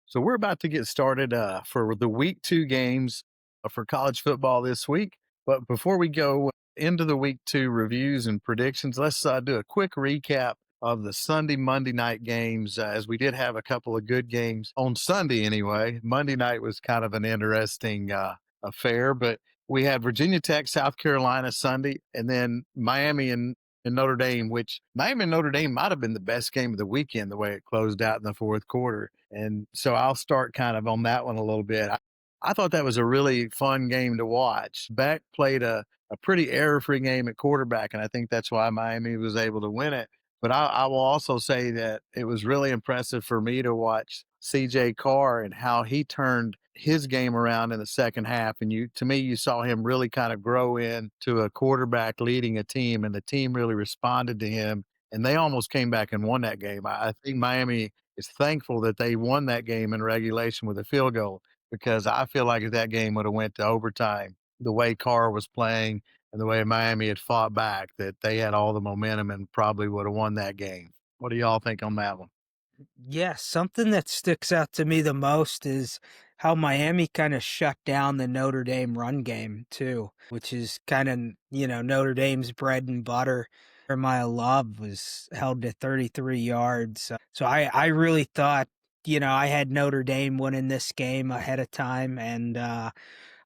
So we're about to get started for the week 2 games for college football this week. But before we go into the week 2 reviews and predictions, let's do a quick recap of the Sunday, Monday night games, as we did have a couple of good games on Sunday anyway. Monday night was kind of an interesting affair, but we had Virginia Tech, South Carolina Sunday, and then Miami and Notre Dame, which Miami and Notre Dame might have been the best game of the weekend, the way it closed out in the fourth quarter. And so I'll start kind of on that one a little bit. I thought that was a really fun game to watch. Beck played a pretty error free game at quarterback, and I think that's why Miami was able to win it. But I will also say that it was really impressive for me to watch CJ Carr and how he turned his game around in the second half. And to me, you saw him really kind of grow into a quarterback leading a team, and the team really responded to him. And they almost came back and won that game. I think Miami is thankful that they won that game in regulation with a field goal, because I feel like if that game would have went to overtime, the way Carr was playing and the way Miami had fought back, that they had all the momentum and probably would have won that game. What do y'all think on that one? Yeah, something that sticks out to me the most is how Miami kind of shut down the Notre Dame run game too, which is kind of, Notre Dame's bread and butter. Jeremiah Love was held to 33 yards. So I really thought, I had Notre Dame winning this game ahead of time. And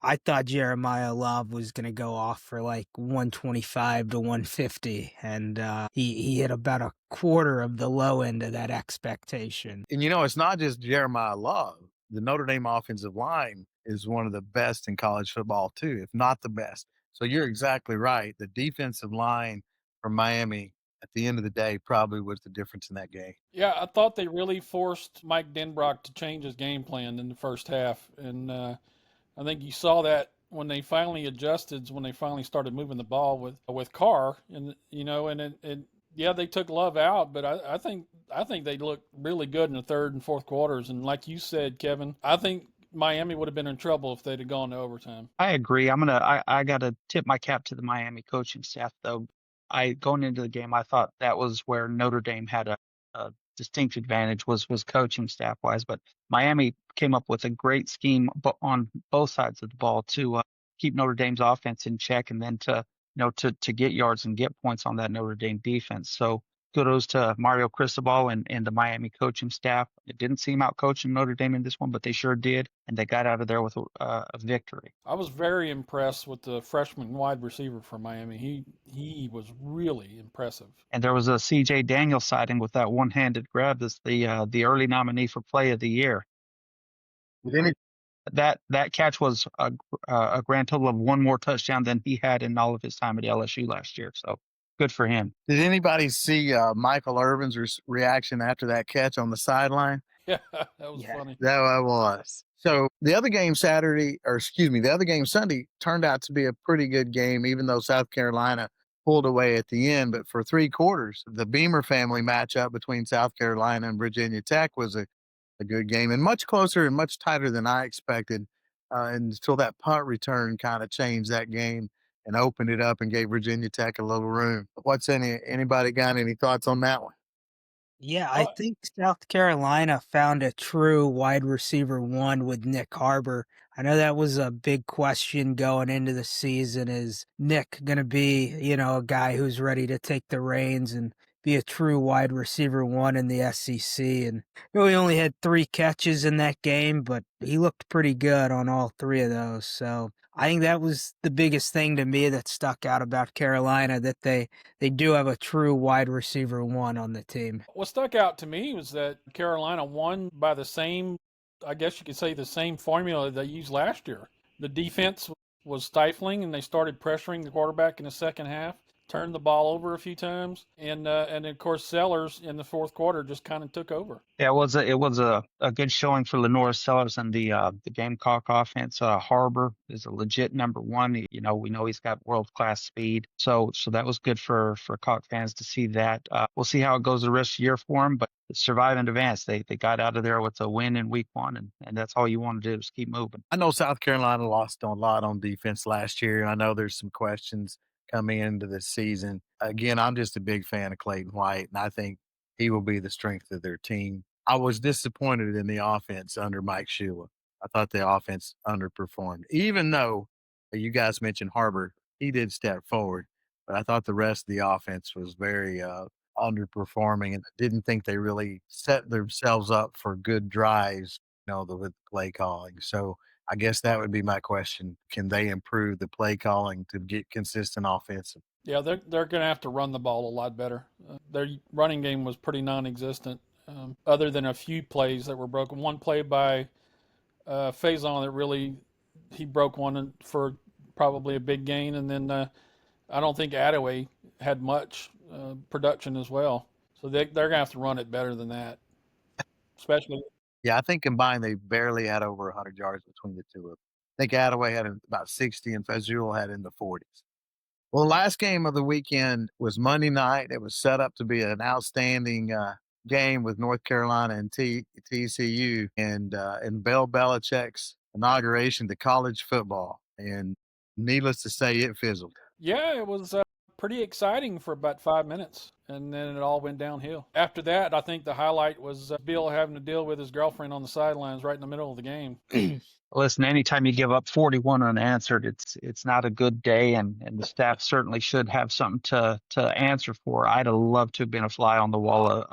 I thought Jeremiah Love was gonna go off for like 125 to 150, and he hit about a quarter of the low end of that expectation. And it's not just Jeremiah Love. The Notre Dame offensive line is one of the best in college football too, if not the best. So you're exactly right. The defensive line from Miami at the end of the day probably was the difference in that game. Yeah, I thought they really forced Mike Denbrock to change his game plan in the first half, and I think you saw that when they finally adjusted, when they finally started moving the ball with Carr, and yeah, they took Love out, but I think they looked really good in the third and fourth quarters, and like you said, Kevin, I think Miami would have been in trouble if they'd have gone to overtime. I agree. I gotta tip my cap to the Miami coaching staff though. I Going into the game, I thought that was where Notre Dame had a distinct advantage was coaching staff wise, but Miami came up with a great scheme on both sides of the ball to keep Notre Dame's offense in check, and then to get yards and get points on that Notre Dame defense. So kudos to Mario Cristobal and the Miami coaching staff. It didn't seem out coaching Notre Dame in this one, but they sure did, and they got out of there with a victory. I was very impressed with the freshman wide receiver for Miami. He was really impressive. And there was a C.J. Daniels sighting with that one-handed grab as the early nominee for Play of the Year. Did any That catch was a grand total of one more touchdown than he had in all of his time at LSU last year. So good for him. did anybody see Michael Irvin's reaction after that catch on the sideline? Yeah, that was Yeah. funny. That I was. So the other game Saturday, or excuse me, the other game Sunday turned out to be a pretty good game, even though South Carolina pulled away at the end. But for 3 quarters, the Beamer family matchup between South Carolina and Virginia Tech was a good game, and much closer and much tighter than I expected, until that punt return kind of changed that game and opened it up and gave Virginia Tech a little room. Anybody got any thoughts on that one? Yeah, I Oh, think South Carolina found a true wide receiver one with Nick Harbor. I know that was a big question going into the season. Is Nick going to be, a guy who's ready to take the reins and be a true wide receiver one in the SEC? And he only had 3 catches in that game, but he looked pretty good on all 3 of those. So I think that was the biggest thing to me that stuck out about Carolina, that they do have a true wide receiver one on the team. what stuck out to me was that Carolina won by the same, I guess you could say, the same formula they used last year. The defense was stifling, and they started pressuring the quarterback in the second half. Turned the ball over a few times, and of course Sellers in the fourth quarter just kind of took over. Yeah, it was a good showing for Lenora Sellers and the Gamecock offense. Harbor is a legit number one. We know he's got world class speed. So that was good for Cock fans to see that. We'll see how it goes the rest of the year for him, but survive and advance. They got out of there with a win in week one, and that's all you want to do is keep moving. I know South Carolina lost a lot on defense last year, and I know there's some questions coming into this season. Again, I'm just a big fan of Clayton White, and I think he will be the strength of their team. I was disappointed in the offense under Mike Shula. I thought the offense underperformed, even though you guys mentioned Harbor. He did step forward, but I thought the rest of the offense was very underperforming, and I didn't think they really set themselves up for good drives, with play calling. So I guess that would be my question. Can they improve the play calling to get consistent offensive? Yeah, they're going to have to run the ball a lot better. Their running game was pretty non-existent, other than a few plays that were broken. One play by Faison that really he broke one for probably a big gain, and then I don't think Attaway had much production as well. So they're going to have to run it better than that, especially. Yeah, I think combined they barely had over 100 yards between the two of them. I think Attaway had about 60 and Fazul had in the 40s. Well, the last game of the weekend was Monday night. It was set up to be an outstanding game with North Carolina and TCU, and Bill Belichick's inauguration to college football. And needless to say, it fizzled. Yeah, it was pretty exciting for about 5 minutes, and then it all went downhill. After that, I think the highlight was Bill having to deal with his girlfriend on the sidelines right in the middle of the game. Listen, anytime you give up 41 unanswered, it's not a good day, and the staff certainly should have something to answer for. I'd have loved to have been a fly on the wall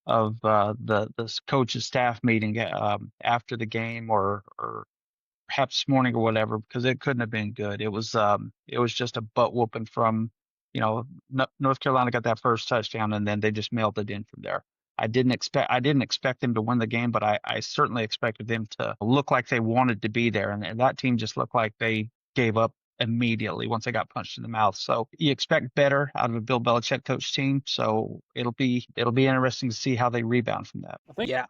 of the coach's staff meeting after the game, or perhaps this morning or whatever, because it couldn't have been good. It was just a butt whooping from, North Carolina got that first touchdown, and then they just mailed it in from there. I didn't expect them to win the game, but I certainly expected them to look like they wanted to be there, and that team just looked like they gave up immediately once they got punched in the mouth. So you expect better out of a Bill Belichick coach team. So it'll be interesting to see how they rebound from that. I think Yeah,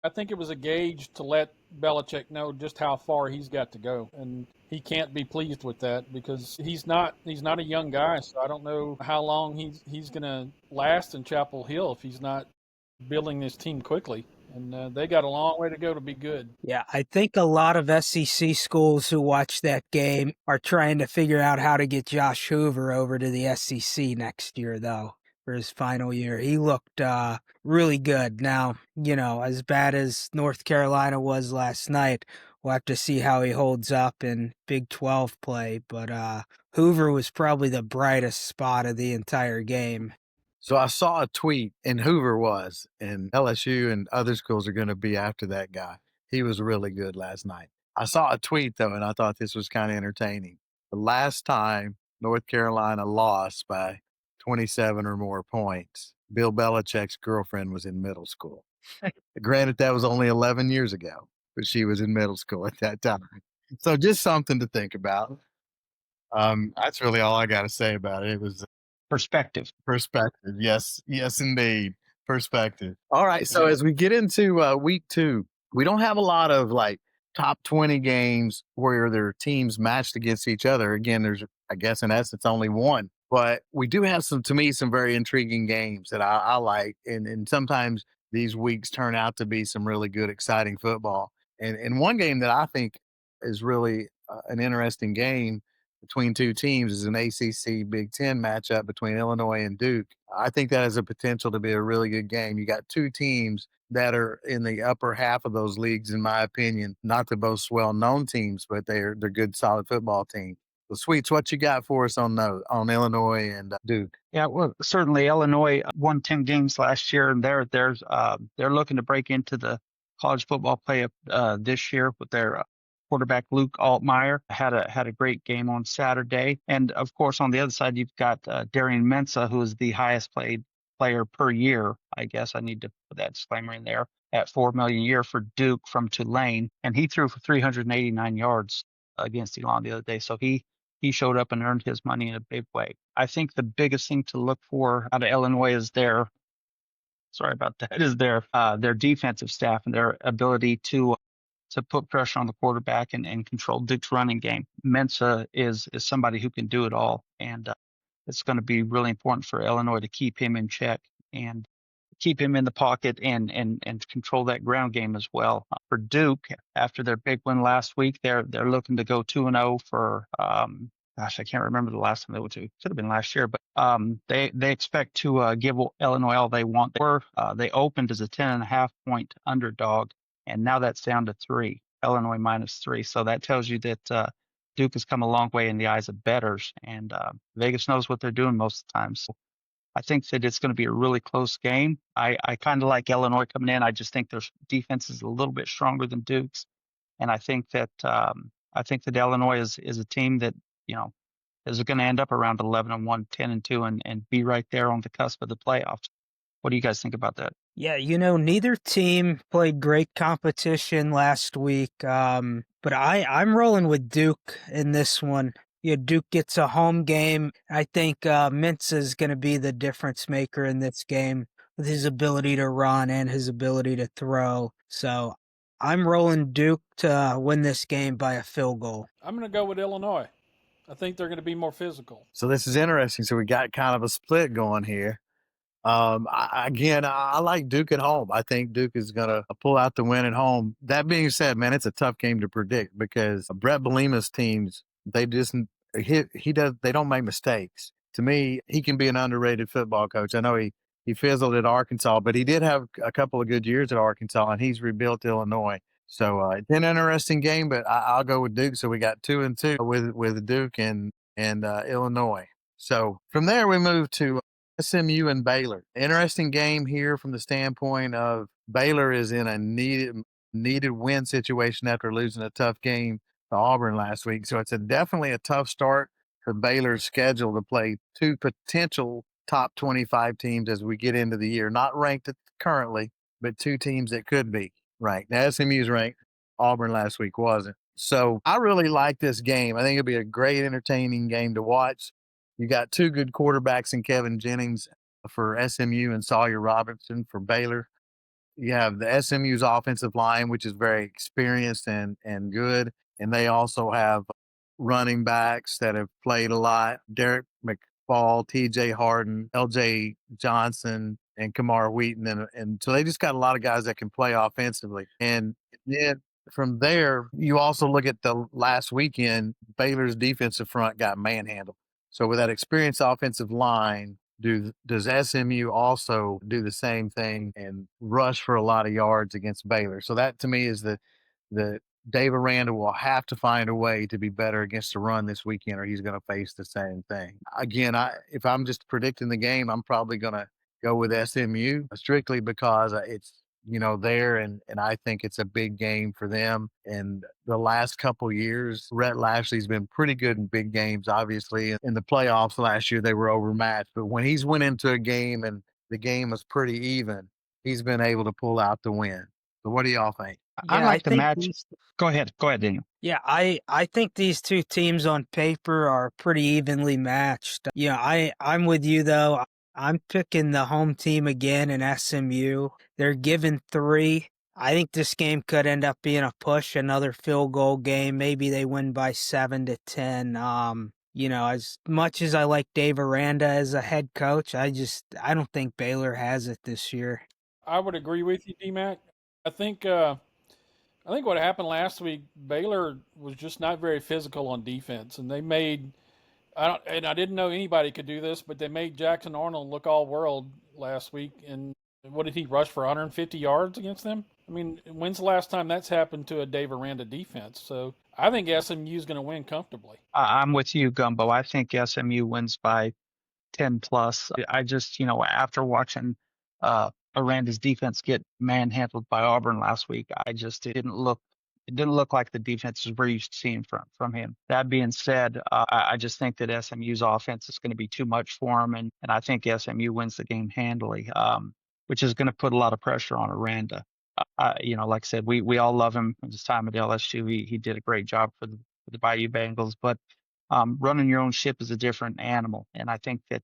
I think it was a gauge to let Belichick know just how far he's got to go, and he can't be pleased with that because he's not a young guy. So I don't know how long he's going to last in Chapel Hill if he's not building this team quickly. And they got a long way to go to be good. yeah. I think a lot of SEC schools who watch that game are trying to figure out how to get Josh Hoover over to the SEC next year, though, for his final year. He looked really good. Now, as bad as North Carolina was last night, we'll have to see how he holds up in Big 12 play. But Hoover was probably the brightest spot of the entire game. So I saw a tweet, and Hoover was, and LSU and other schools are going to be after that guy. He was really good last night. I saw a tweet, though, and I thought this was kind of entertaining. The last time North Carolina lost by 27 or more points, Bill Belichick's girlfriend was in middle school. Granted, that was only 11 years ago, but she was in middle school at that time. So just something to think about. That's really all I got to say about it. It was Perspective. perspective. Yes, yes, indeed. Perspective. All right. So as we get into week 2, we don't have a lot of like top 20 games where their teams matched against each other. Again, there's, I guess, in essence, only one. But we do have some, to me, some very intriguing games that I like. And sometimes these weeks turn out to be some really good, exciting football. And one game that I think is really an interesting game between two teams is an ACC Big Ten matchup between Illinois and Duke. I think that has a potential to be a really good game. You got two teams that are in the upper half of those leagues, in my opinion. Not the most well-known teams, but they're good, solid football teams. So, Sweets, what you got for us on Illinois and Duke? Yeah, well, certainly Illinois won 10 games last year, and they're looking to break into the college football playoff this year with their quarterback Luke Altmaier had a great game on Saturday, and of course on the other side you've got Darian Mensah, who is the highest paid player per year. I guess I need to put that disclaimer in there at $4 million a year for Duke from Tulane, and he threw for 389 yards against Elon the other day, so he showed up and earned his money in a big way. I think the biggest thing to look for out of Illinois is their defensive staff and their ability to put pressure on the quarterback and control Duke's running game. Mensa is somebody who can do it all, and it's going to be really important for Illinois to keep him in check and keep him in the pocket and control that ground game as well. For Duke, after their big win last week, they're looking to go 2-0 for gosh, I can't remember the last time they went to. It could have been last year, but they expect to give Illinois all they want. They opened as a 10.5 point underdog, and now that's down to 3. Illinois -3. So that tells you that Duke has come a long way in the eyes of bettors, and Vegas knows what they're doing most of the time. So I think that it's going to be a really close game. I kind of like Illinois coming in. I just think their defense is a little bit stronger than Duke's, and I think that Illinois is a team that you know is going to end up around 11-1, 10-2, and be right there on the cusp of the playoffs. What do you guys think about that? Yeah, neither team played great competition last week, but I'm rolling with Duke in this one. Duke gets a home game. I think Mintz is going to be the difference maker in this game with his ability to run and his ability to throw. So I'm rolling Duke to win this game by a field goal. I'm going to go with Illinois. I think they're going to be more physical. So this is interesting. So we got kind of a split going here. I like Duke at home. I think Duke is going to pull out the win at home. That being said, man, it's a tough game to predict because Brett Bielema's teams, they just they don't make mistakes. To me, he can be an underrated football coach. I know he fizzled at Arkansas, but he did have a couple of good years at Arkansas, and he's rebuilt Illinois. So it's an interesting game, but I'll go with Duke. So we got 2-2 with Duke and Illinois. So from there we move to SMU and Baylor. Interesting game here from the standpoint of Baylor is in a needed win situation after losing a tough game to Auburn last week. So it's definitely a tough start for Baylor's schedule to play 2 potential top 25 teams as we get into the year. Not ranked currently, but 2 teams that could be ranked. Now SMU's ranked. Auburn last week wasn't. So I really like this game. I think it'll be a great, entertaining game to watch. You got 2 good quarterbacks in Kevin Jennings for SMU and Sawyer Robertson for Baylor. You have the SMU's offensive line, which is very experienced and good. And they also have running backs that have played a lot. Derek McFall, TJ Harden, LJ Johnson, and Kamar Wheaton. And so they just got a lot of guys that can play offensively. And then from there, you also look at the last weekend, Baylor's defensive front got manhandled. So with that experienced offensive line, does SMU also do the same thing and rush for a lot of yards against Baylor? So that to me is the Dave Aranda will have to find a way to be better against the run this weekend, or he's going to face the same thing. Again, if I'm just predicting the game, I'm probably going to go with SMU strictly because it's there, and I think it's a big game for them. And the last couple years, Rhett Lashley's been pretty good in big games. Obviously, in the playoffs last year, they were overmatched. But when he's went into a game and the game was pretty even, he's been able to pull out the win. So what do y'all think? I Yeah, I like the think match. Go ahead, Daniel. Yeah, I think these 2 teams on paper are pretty evenly matched. I'm with you though. I'm picking the home team again in SMU. They're given 3. I think this game could end up being a push, another field goal game. Maybe they win by 7-10. As much as I like Dave Aranda as a head coach, I don't think Baylor has it this year. I would agree with you, Dmac. I think what happened last week, Baylor was just not very physical on defense, and they made I didn't know anybody could do this, but they made Jackson Arnold look all world last week. And what did he rush for 150 yards against them? I mean, when's the last time that's happened to a Dave Aranda defense? So I think SMU is going to win comfortably. I'm with you, Gumbo. I think SMU wins by 10 plus. I just, after watching Aranda's defense get manhandled by Auburn last week, it didn't look like the defenses we're used to seeing from him. That being said, I just think that SMU's offense is going to be too much for him, and I think SMU wins the game handily, which is going to put a lot of pressure on Aranda. Like I said, we all love him at his time at LSU. He did a great job for the Bayou Bengals, but running your own ship is a different animal, and I think that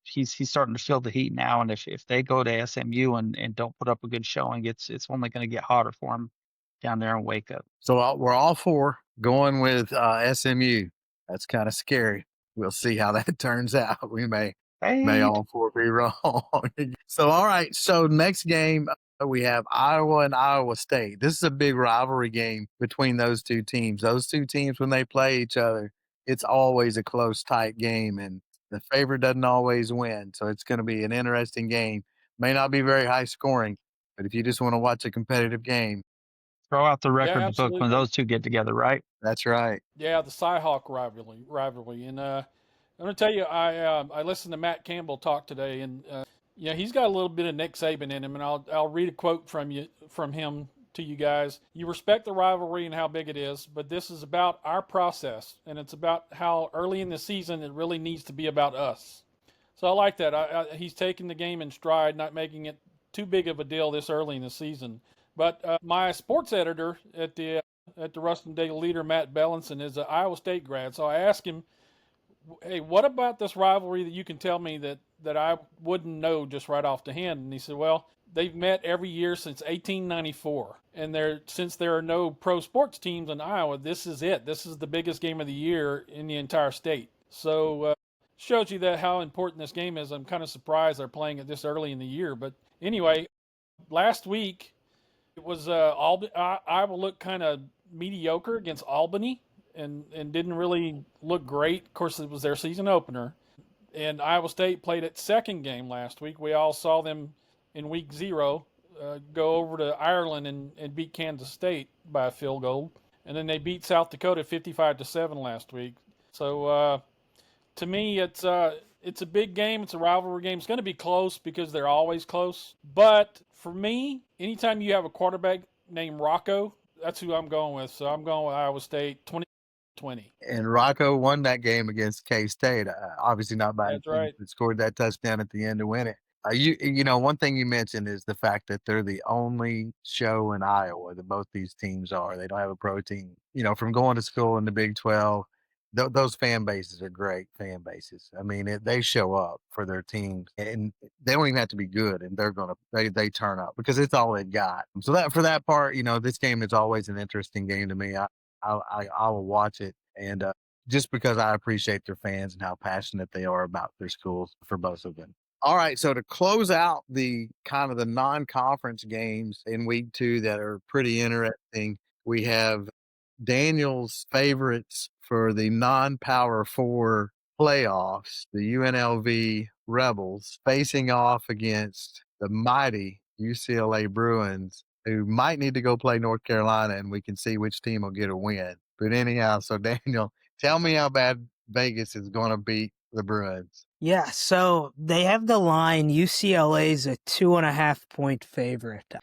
he's starting to feel the heat now, and if they go to SMU and don't put up a good showing, it's only going to get hotter for him down there in Waco. So we're all 4 going with SMU. That's kind of scary. We'll see how that turns out. We may all 4 be wrong. So all right. So next game, we have Iowa and Iowa State. This is a big rivalry game between those two teams. Those two teams, when they play each other, it's always a close, tight game, and the favorite doesn't always win. So it's going to be an interesting game. May not be very high scoring, but if you just want to watch a competitive game, Throw out the Yeah, records book when absolutely. those two get together, right? that's right. Yeah, the Cyhawk rivalry, and I'm gonna tell you, I listened to Matt Campbell talk today, and yeah, he's got a little bit of Nick Saban in him, and I'll read a quote from him to you guys. You respect the rivalry and how big it is, but this is about our process, and it's about how early in the season it really needs to be about us. So I like that. He's taking the game in stride, not making it too big of a deal this early in the season. But my sports editor at the Ruston Daily Leader, Matt Bellinson, is an Iowa State grad. So I asked him, "Hey, what about this rivalry that you can tell me that I wouldn't know just right off the hand?" And he said, "Well, they've met every year since 1894, and since there are no pro sports teams in Iowa, this is it. This is the biggest game of the year in the entire state." So shows you that how important this game is. I'm kind of surprised they're playing it this early in the year. But anyway, last week it was Iowa looked kind of mediocre against Albany and didn't really look great. Of course, it was their season opener. And Iowa State played its second game last week. We all saw them in week 0 go over to Ireland and beat Kansas State by a field goal. And then they beat South Dakota 55-7 last week. So to me, it's a big game. It's a rivalry game. It's going to be close because they're always close. But for me, anytime you have a quarterback named Rocco, that's who I'm going with. So I'm going with Iowa State 2020. And Rocco won that game against K State. Obviously not by That's anything, right. but scored that touchdown at the end to win it. One thing you mentioned is the fact that they're the only show in Iowa that both these teams are. They don't have a pro team. From going to school in the Big 12, those fan bases are great fan bases. I mean, they show up for their teams, and they don't even have to be good, and they turn up because it's all they've got. So that for that part, this game is always an interesting game to me. I will watch it, and just because I appreciate their fans and how passionate they are about their schools for both of them. All right, so to close out the kind of the non-conference games in week 2 that are pretty interesting, we have Daniel's favorites for the non-power 4 playoffs, the UNLV Rebels, facing off against the mighty UCLA Bruins, who might need to go play North Carolina, and we can see which team will get a win. But anyhow, so Daniel, tell me how bad Vegas is going to beat the Bruins. Yeah, so they have the line UCLA's a 2.5 point favorite.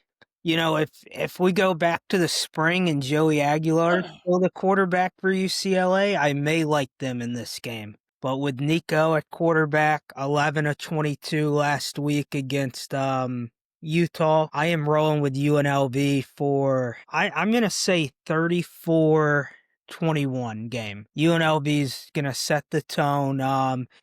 If we go back to the spring and Joey Aguilar is still the quarterback for UCLA, I may like them in this game. But with Nico at quarterback, 11 of 22 last week against Utah, I am rolling with UNLV for I'm gonna say 34-21 game. UNLV's gonna set the tone.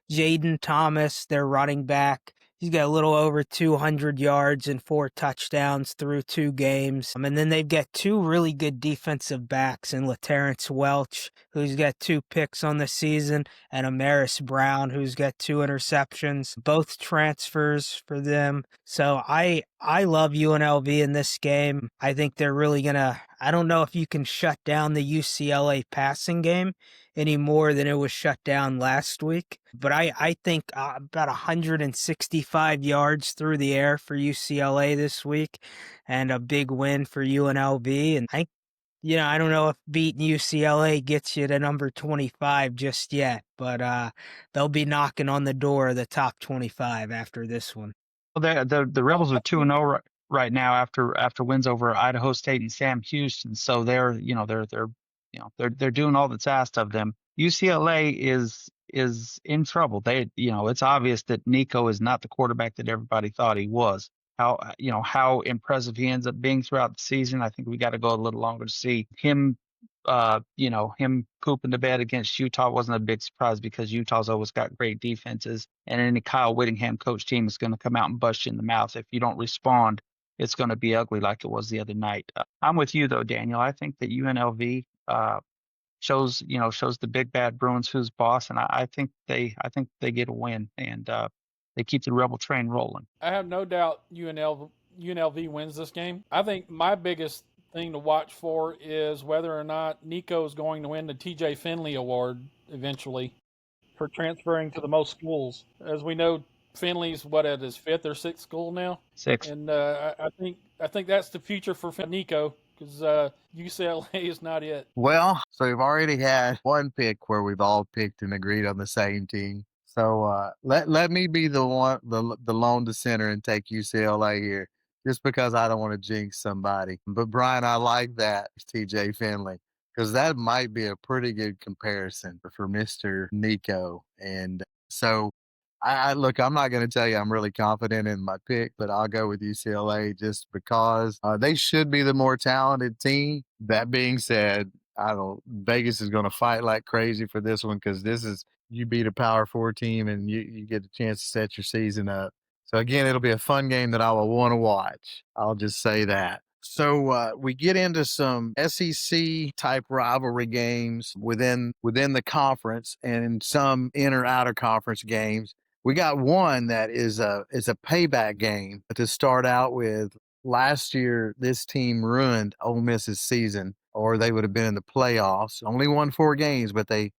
Jaden Thomas, their running back, he's got a little over 200 yards and 4 touchdowns through 2 games. And then they've got 2 really good defensive backs in LaTerrence Welch, who's got 2 picks on the season, and Amaris Brown, who's got 2 interceptions, both transfers for them. So I love UNLV in this game. I think they're really I don't know if you can shut down the UCLA passing game any more than it was shut down last week. But I think about 165 yards through the air for UCLA this week and a big win for UNLV. And I don't know if beating UCLA gets you to number 25 just yet, but they'll be knocking on the door of the top 25 after this one. Well, the Well, Rebels are 2-0 right now after wins over Idaho State and Sam Houston. So they're doing all that's asked of them. UCLA is in trouble. It's obvious that Nico is not the quarterback that everybody thought he was. How impressive he ends up being throughout the season. I think we got to go a little longer to see him. Him pooping the bed against Utah wasn't a big surprise because Utah's always got great defenses, and any Kyle Whittingham coach team is going to come out and bust you in the mouth. If you don't respond, it's going to be ugly like it was the other night. I'm with you though, Daniel. I think that UNLV shows the big bad Bruins who's boss, and I think they get a win and they keep the Rebel train rolling. I have no doubt UNLV wins this game. I think my biggest thing to watch for is whether or not Nico is going to win the TJ Finley Award eventually for transferring to the most schools. As we know, Finley's at his fifth or sixth school now, 6. and I think that's the future for Nico because UCLA is not it. Well, so we've already had one pick where we've all picked and agreed on the same team. So let me be the one, the lone dissenter, and take UCLA here, just because I don't want to jinx somebody. But Brian, I like that TJ Finley, because that might be a pretty good comparison for Mister Nico. And so I look, I'm not going to tell you I'm really confident in my pick, but I'll go with UCLA just because they should be the more talented team. That being said, I don't. Vegas is going to fight like crazy for this one, because this is, you beat a Power Four team and you get a chance to set your season up. So again, it'll be a fun game that I will want to watch. I'll just say that. So we get into some SEC type rivalry games within the conference, and some inter outer conference games. We got one that is a payback game to start out with. Last year, this team ruined Ole Miss's season, or they would have been in the playoffs. Only won 4 games, but they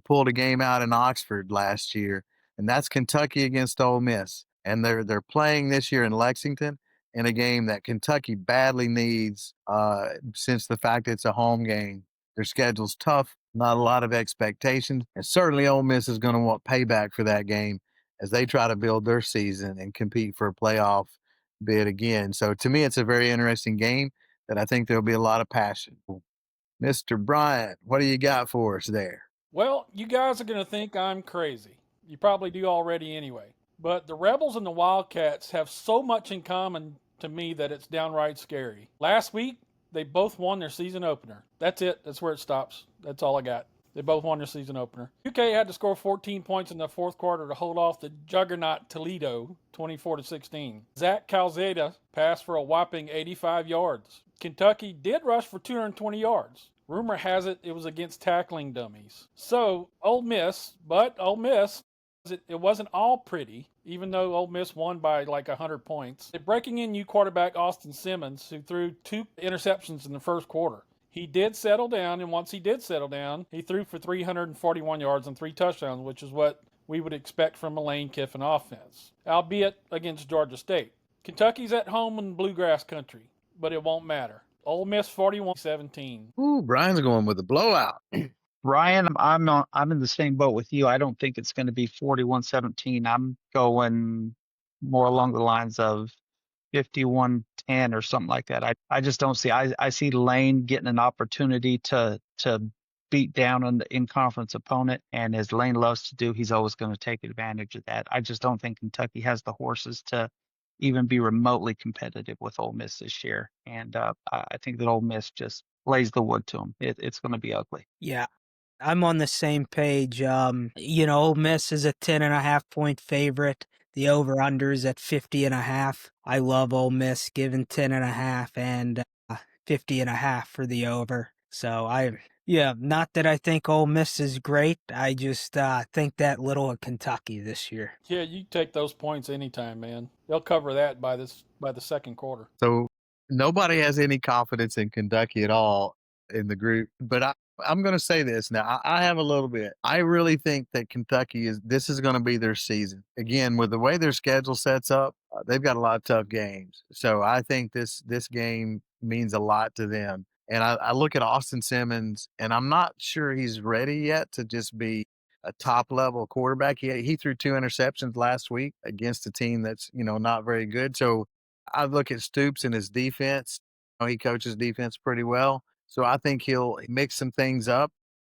pulled a game out in Oxford last year, and that's Kentucky against Ole Miss. And they're playing this year in Lexington in a game that Kentucky badly needs, since the fact it's a home game. Their schedule's tough, not a lot of expectations, and certainly Ole Miss is going to want payback for that game as they try to build their season and compete for a playoff bid again. So to me, it's a very interesting game that I think there'll be a lot of passion. Mr. Bryant, what do you got for us there? Well, you guys are going to think I'm crazy. You probably do already anyway. But the Rebels and the Wildcats have so much in common to me that it's downright scary. Last week, they both won their season opener. That's it. That's where it stops. That's all I got. They both won their season opener. UK had to score 14 points in the fourth quarter to hold off the juggernaut Toledo 24-16. Zach Calzada passed for a whopping 85 yards. Kentucky did rush for 220 yards. Rumor has it was against tackling dummies. So, Ole Miss, it wasn't all pretty, even though Ole Miss won by like 100 points. They're breaking in new quarterback Austin Simmons, who threw 2 interceptions in the first quarter. He did settle down, and once he did settle down, he threw for 341 yards and 3 touchdowns, which is what we would expect from a Lane Kiffin offense, albeit against Georgia State. Kentucky's at home in bluegrass country, but it won't matter. Ole Miss 41-17. Ooh, Brian's going with a blowout. Ryan, I'm in the same boat with you. I don't think it's going to be 41-17. I'm going more along the lines of 51-10 or something like that. I just don't see. I see Lane getting an opportunity to beat down an in-conference opponent, and as Lane loves to do, he's always going to take advantage of that. I just don't think Kentucky has the horses to even be remotely competitive with Ole Miss this year, and I think that Ole Miss just lays the wood to them. It's going to be ugly. Yeah, I'm on the same page. Ole Miss is a 10.5 point favorite. The over-under is at 50.5. I love Ole Miss giving 10.5 and 50.5 for the over. So not that I think Ole Miss is great. I just think that little of Kentucky this year. Yeah, you take those points anytime, man. They'll cover that by the second quarter. So nobody has any confidence in Kentucky at all in the group. But I'm going to say this now. I have a little bit. I really think that this is going to be their season. Again, with the way their schedule sets up, they've got a lot of tough games. So I think this game means a lot to them. And I look at Austin Simmons, and I'm not sure he's ready yet to just be a top level quarterback. He threw 2 interceptions last week against a team that's, not very good. So I look at Stoops and his defense. He coaches defense pretty well. So I think he'll mix some things up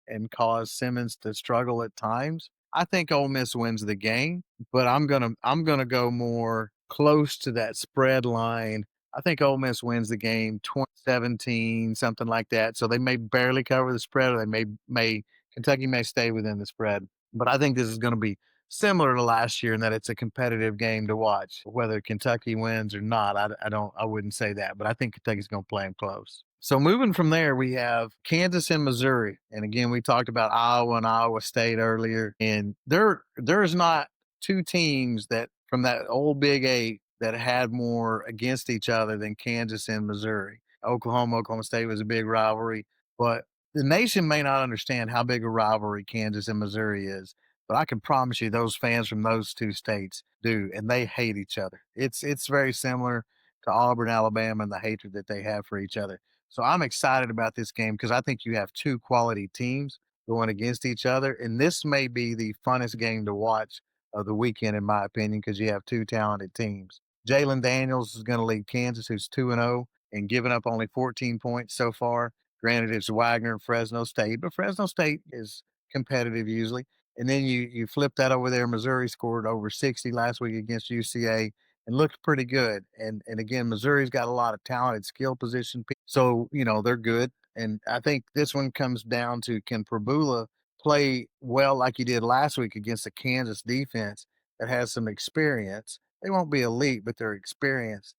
and cause Simmons to struggle at times. I think Ole Miss wins the game, but I'm gonna go more close to that spread line. I think Ole Miss wins the game 20-17, something like that. So they may barely cover the spread, or they may Kentucky may stay within the spread. But I think this is going to be similar to last year in that it's a competitive game to watch. Whether Kentucky wins or not, I wouldn't say that, but I think Kentucky's going to play them close. So moving from there, we have Kansas and Missouri. And again, we talked about Iowa and Iowa State earlier. And there's not 2 teams that from that old Big 8 that had more against each other than Kansas and Missouri. Oklahoma State was a big rivalry, but the nation may not understand how big a rivalry Kansas and Missouri is. But I can promise you, those fans from those two states do, and they hate each other. It's very similar to Auburn, Alabama, and the hatred that they have for each other. So I'm excited about this game because I think you have two quality teams going against each other, and this may be the funnest game to watch of the weekend, in my opinion, because you have two talented teams. Jalen Daniels is going to lead Kansas, who's 2-0, and giving up only 14 points so far. Granted, it's Wagner and Fresno State, but Fresno State is competitive usually. And then you flip that over there. Missouri scored over 60 last week against UCA and looked pretty good. And again, Missouri's got a lot of talented skill position people, so they're good. And I think this one comes down to, can Prabula play well like he did last week against the Kansas defense that has some experience? They won't be elite, but they're experienced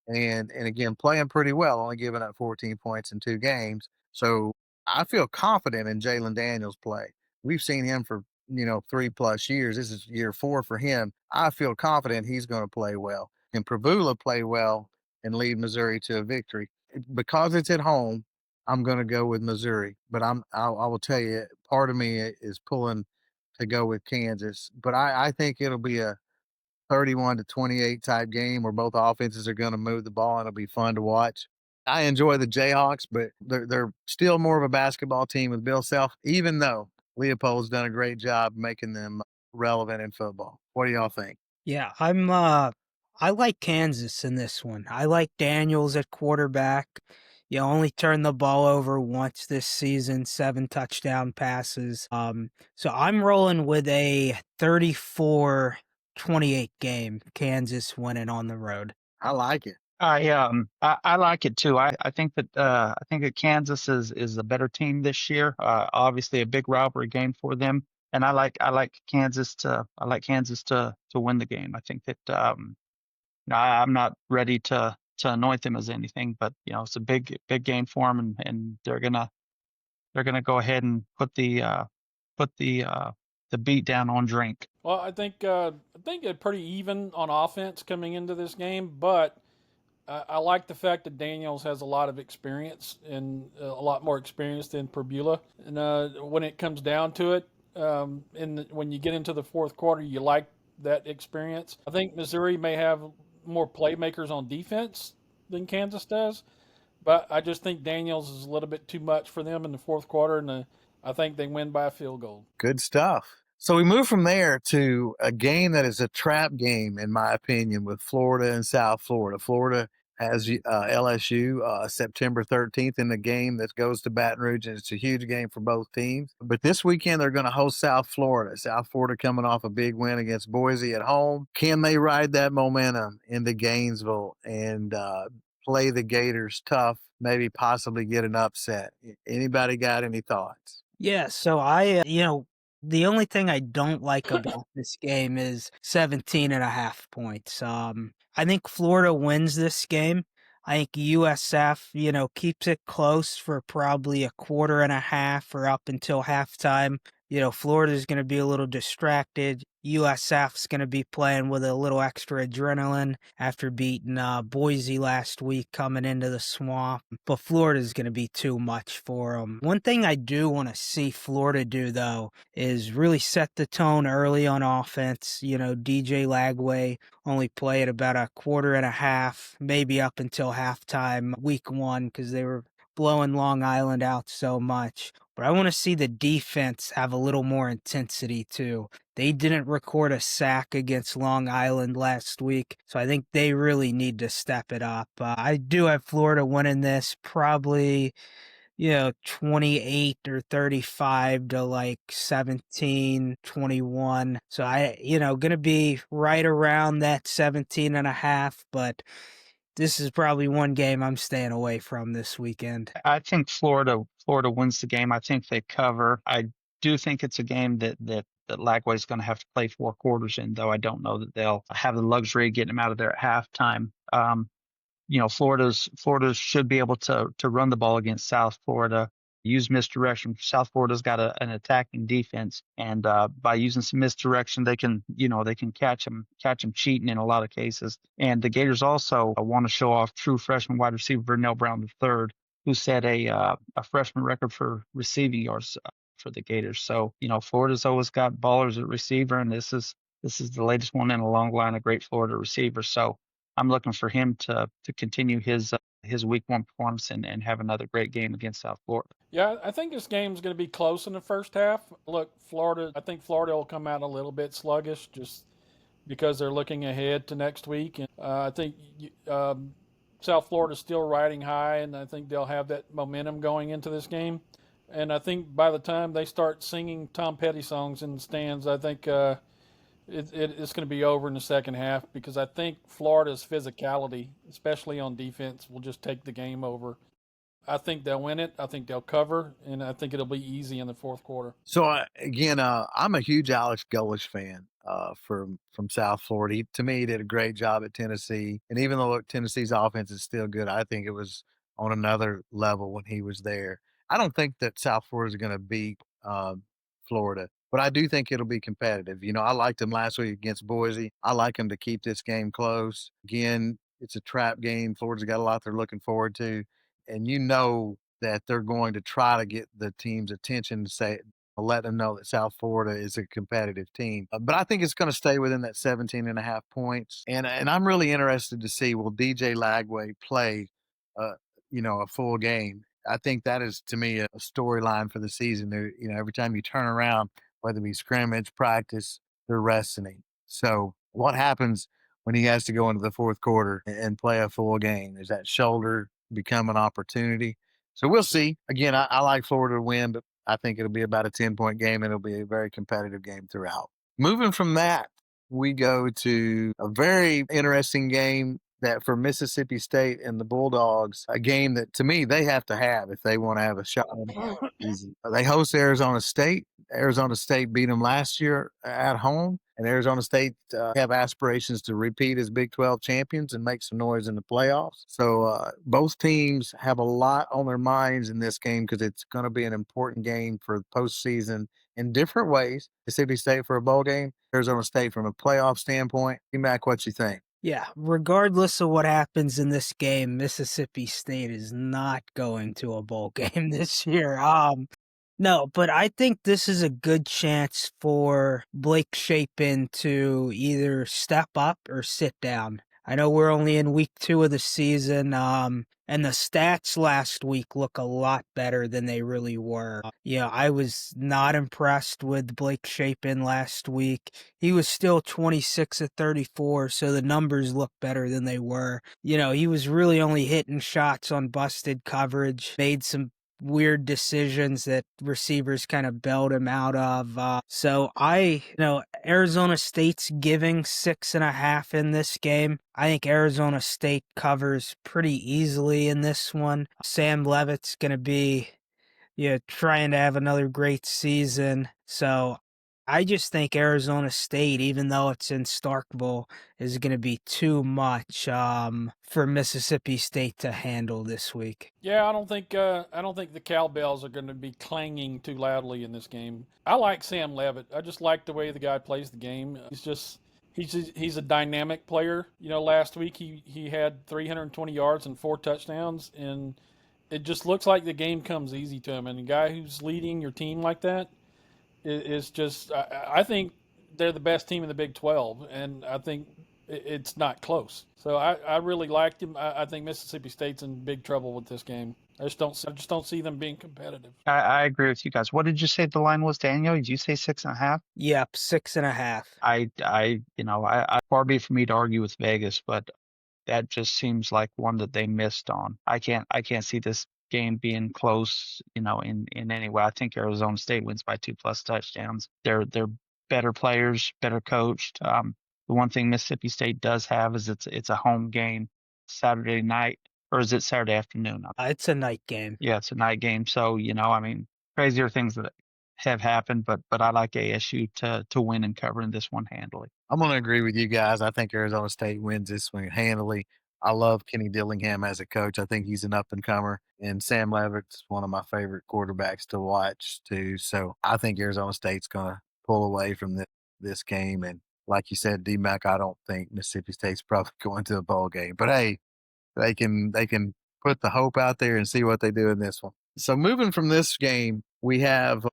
and again playing pretty well, only giving up 14 points in 2 games. So I feel confident in Jalen Daniels' play. We've seen him for 3+ years. This is year 4 for him. I feel confident he's going to play well. And Pravula play well and lead Missouri to a victory. Because it's at home, I'm going to go with Missouri. But I will tell you, part of me is pulling to go with Kansas. But I think it'll be a 31-28 type game where both offenses are going to move the ball and it'll be fun to watch. I enjoy the Jayhawks, but they're still more of a basketball team with Bill Self, even though Leopold's done a great job making them relevant in football. What do y'all think? Yeah, I like Kansas in this one. I like Daniels at quarterback. You only turned the ball over once this season, 7 touchdown passes. So I'm rolling with a 34-28 game, Kansas winning on the road. I like it. I like it too. I think that Kansas is a better team this year. Obviously a big rivalry game for them, and I like Kansas to win the game. I think that I'm not ready to anoint them as anything, but it's a big game for them, and they're gonna go ahead and put the beat down on Drink. Well, I think it's pretty even on offense coming into this game, but I like the fact that Daniels has a lot of experience and a lot more experience than Perbula. And when it comes down to it, when you get into the fourth quarter, you like that experience. I think Missouri may have more playmakers on defense than Kansas does, but I just think Daniels is a little bit too much for them in the fourth quarter, and I think they win by a field goal. Good stuff. So we move from there to a game that is a trap game, in my opinion, with Florida and South Florida. Florida has LSU September 13th in the game that goes to Baton Rouge, and it's a huge game for both teams. But this weekend, they're going to host South Florida. South Florida coming off a big win against Boise at home. Can they ride that momentum into Gainesville and play the Gators tough, maybe possibly get an upset? Anybody got any thoughts? Yeah, so the only thing I don't like about this game is 17.5 points. I think Florida wins this game. I think USF, keeps it close for probably a quarter and a half or up until halftime. Florida's going to be a little distracted. USF's going to be playing with a little extra adrenaline after beating Boise last week coming into the swamp. But Florida's going to be too much for them. One thing I do want to see Florida do, though, is really set the tone early on offense. DJ Lagway only played about a quarter and a half, maybe up until halftime week 1 because they were blowing Long Island out so much. But I want to see the defense have a little more intensity too. They didn't record a sack against Long Island last week, so I think they really need to step it up. I do have Florida winning this probably, 28 or 35 to like 17, 21. So going to be right around that 17.5, but this is probably one game I'm staying away from this weekend. I think Florida wins the game. I think they cover. I do think it's a game that Lagway is going to have to play 4 quarters in, though I don't know that they'll have the luxury of getting him out of there at halftime. Florida should be able to run the ball against South Florida. use misdirection. South Florida's got an attacking defense, and by using some misdirection, they can catch them cheating in a lot of cases. And the Gators also want to show off true freshman wide receiver Vernell Brown III, who set a freshman record for receiving yards for the Gators. So Florida's always got ballers at receiver, and this is the latest one in a long line of great Florida receivers. So I'm looking for him to continue his week one performance and have another great game against South Florida. Yeah, I think this game's going to be close in the first half. Look, I think Florida will come out a little bit sluggish just because they're looking ahead to next week. And I think South Florida's still riding high, and I think they'll have that momentum going into this game. And I think by the time they start singing Tom Petty songs in the stands, I think it's going to be over in the second half because I think Florida's physicality, especially on defense, will just take the game over. I think they'll win it. I think they'll cover, and I think it'll be easy in the fourth quarter. So again, I'm a huge Alex Golesh fan from South Florida. To me, he did a great job at Tennessee, and even though Tennessee's offense is still good, I think it was on another level when he was there. I don't think that South Florida is going to beat Florida, but I do think it'll be competitive. I liked him last week against Boise. I like him to keep this game close. Again, it's a trap game. Florida's got a lot they're looking forward to, and that they're going to try to get the team's attention to let them know that South Florida is a competitive team. But I think it's going to stay within that 17 and a half points. And I'm really interested to see, will DJ Lagway play, a full game? I think that is, to me, a storyline for the season. Every time you turn around, whether it be scrimmage, practice, they're resting him. So what happens when he has to go into the fourth quarter and play a full game? Is that shoulder become an opportunity? So we'll see. Again, I like Florida to win, but I think it'll be about a 10-point game, and it'll be a very competitive game throughout. Moving from that, we go to a very interesting game that for Mississippi State and the Bulldogs, a game that to me they have to have if they want to have a shot. They host Arizona State. Arizona State beat them last year at home, and Arizona State have aspirations to repeat as Big 12 champions and make some noise in the playoffs. So both teams have a lot on their minds in this game because it's going to be an important game for postseason in different ways. Mississippi State for a bowl game, Arizona State from a playoff standpoint. Dmac, what you think? Yeah, regardless of what happens in this game, Mississippi State is not going to a bowl game this year. No, but I think this is a good chance for Blake Shapen to either step up or sit down. I know we're only in week 2 of the season, and the stats last week look a lot better than they really were. I was not impressed with Blake Shapen last week. He was still 26 of 34, so the numbers look better than they were. He was really only hitting shots on busted coverage, made some weird decisions that receivers kind of bailed him out of. So Arizona State's giving 6.5 in this game. I think Arizona State covers pretty easily in this one. Sam Levitt's going to be trying to have another great season. So I just think Arizona State, even though it's in Starkville, is going to be too much for Mississippi State to handle this week. Yeah, I don't think the cowbells are going to be clanging too loudly in this game. I like Sam Levitt. I just like the way the guy plays the game. He's a dynamic player. Last week he had 320 yards and 4 touchdowns, and it just looks like the game comes easy to him. And a guy who's leading your team like that is just, I think they're the best team in the Big 12, and I think it's not close. So I really liked him. I think Mississippi State's in big trouble with this game. I just don't see them being competitive. I agree with you guys. What did you say the line was, Daniel? Did you say 6.5? Yep, 6.5. I far be it for me to argue with Vegas, but that just seems like one that they missed on. I can't see this game being close, in any way. I think Arizona State wins by 2+ touchdowns. They're better players, better coached. The one thing Mississippi State does have is it's a home game Saturday night, or is it Saturday afternoon? It's a night game. Yeah, it's a night game. So, crazier things that have happened, but I like ASU to win and cover in this one handily. I'm going to agree with you guys. I think Arizona State wins this one handily. I love Kenny Dillingham as a coach. I think he's an up and comer, and Sam Levitt's one of my favorite quarterbacks to watch too. So I think Arizona State's going to pull away from this game. And like you said, Dmac, I don't think Mississippi State's probably going to a bowl game. But hey, they can put the hope out there and see what they do in this one. So moving from this game, we have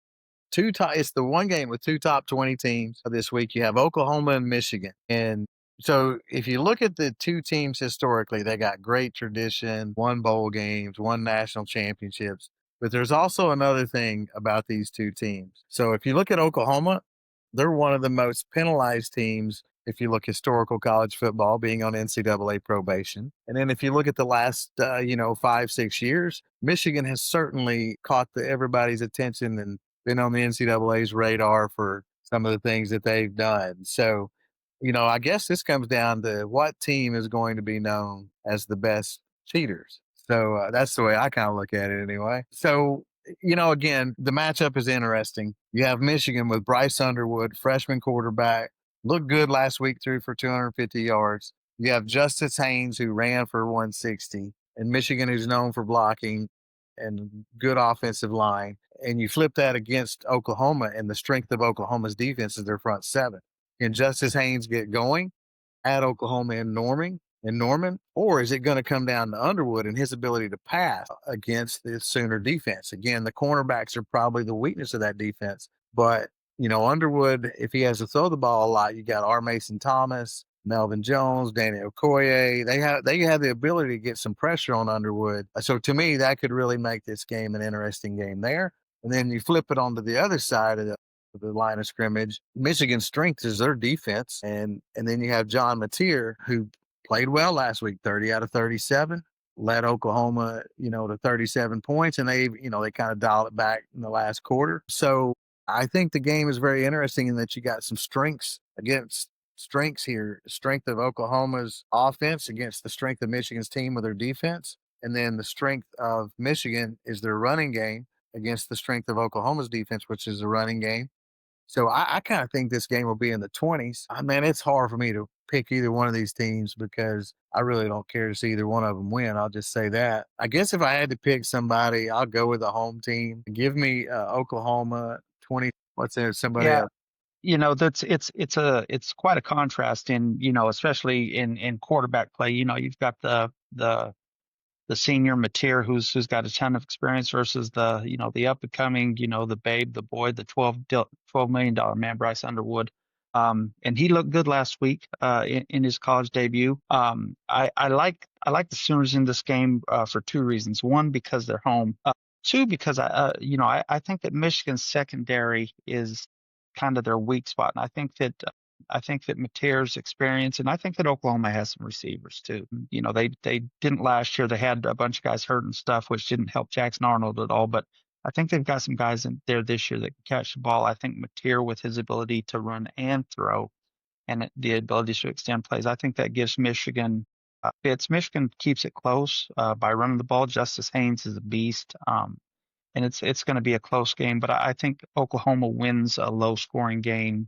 it's the one game with two top 20 teams this week. You have Oklahoma and Michigan. And so if you look at the two teams historically, they got great tradition, won bowl games, won national championships. But there's also another thing about these two teams. So if you look at Oklahoma, they're one of the most penalized teams if you look historical college football, being on NCAA probation. And then if you look at the last 5-6 years, Michigan has certainly caught everybody's attention and been on the NCAA's radar for some of the things that they've done. So, I guess this comes down to what team is going to be known as the best cheaters. So that's the way I kind of look at it anyway. So, again, the matchup is interesting. You have Michigan with Bryce Underwood, freshman quarterback, looked good last week, threw for 250 yards. You have Justice Haynes, who ran for 160, and Michigan, who's known for blocking and good offensive line. And you flip that against Oklahoma, and the strength of Oklahoma's defense is their front seven. Can Justice Haynes get going at Oklahoma and Norman, or is it going to come down to Underwood and his ability to pass against the Sooner defense? Again, the cornerbacks are probably the weakness of that defense, but Underwood, if he has to throw the ball a lot, you got R. Mason Thomas, Melvin Jones, Danny Okoye. They have the ability to get some pressure on Underwood. So to me, that could really make this game an interesting game there. And then you flip it onto the other side of the line of scrimmage. Michigan's strength is their defense, and then you have John Mateer, who played well last week, 30 out of 37, led Oklahoma, to 37 points, and they kind of dialed it back in the last quarter. So I think the game is very interesting in that you got some strengths against strengths here. Strength of Oklahoma's offense against the strength of Michigan's team with their defense. And then the strength of Michigan is their running game against the strength of Oklahoma's defense, which is the running game. So I kind of think this game will be in the 20s. Man, it's hard for me to pick either one of these teams because I really don't care to see either one of them win. I'll just say that. I guess if I had to pick somebody, I'll go with the home team. Give me Oklahoma 20. What's there? Somebody Yeah, else. that's it's quite a contrast in, especially in quarterback play. You've got the senior Mateer who's got a ton of experience versus the up and coming, the babe, the boy, the $12 million man, Bryce Underwood. And he looked good last week in his college debut. I like the Sooners in this game for two reasons. One, because they're home. Two, because I think that Michigan's secondary is kind of their weak spot, and I think that Mateer's experience, and I think that Oklahoma has some receivers too. They didn't last year. They had a bunch of guys hurt and stuff, which didn't help Jackson Arnold at all. But I think they've got some guys in there this year that can catch the ball. I think Mateer, with his ability to run and throw, and the ability to extend plays, I think that gives Michigan fits. Michigan keeps it close by running the ball. Justice Haynes is a beast. And it's going to be a close game, but I think Oklahoma wins a low-scoring game,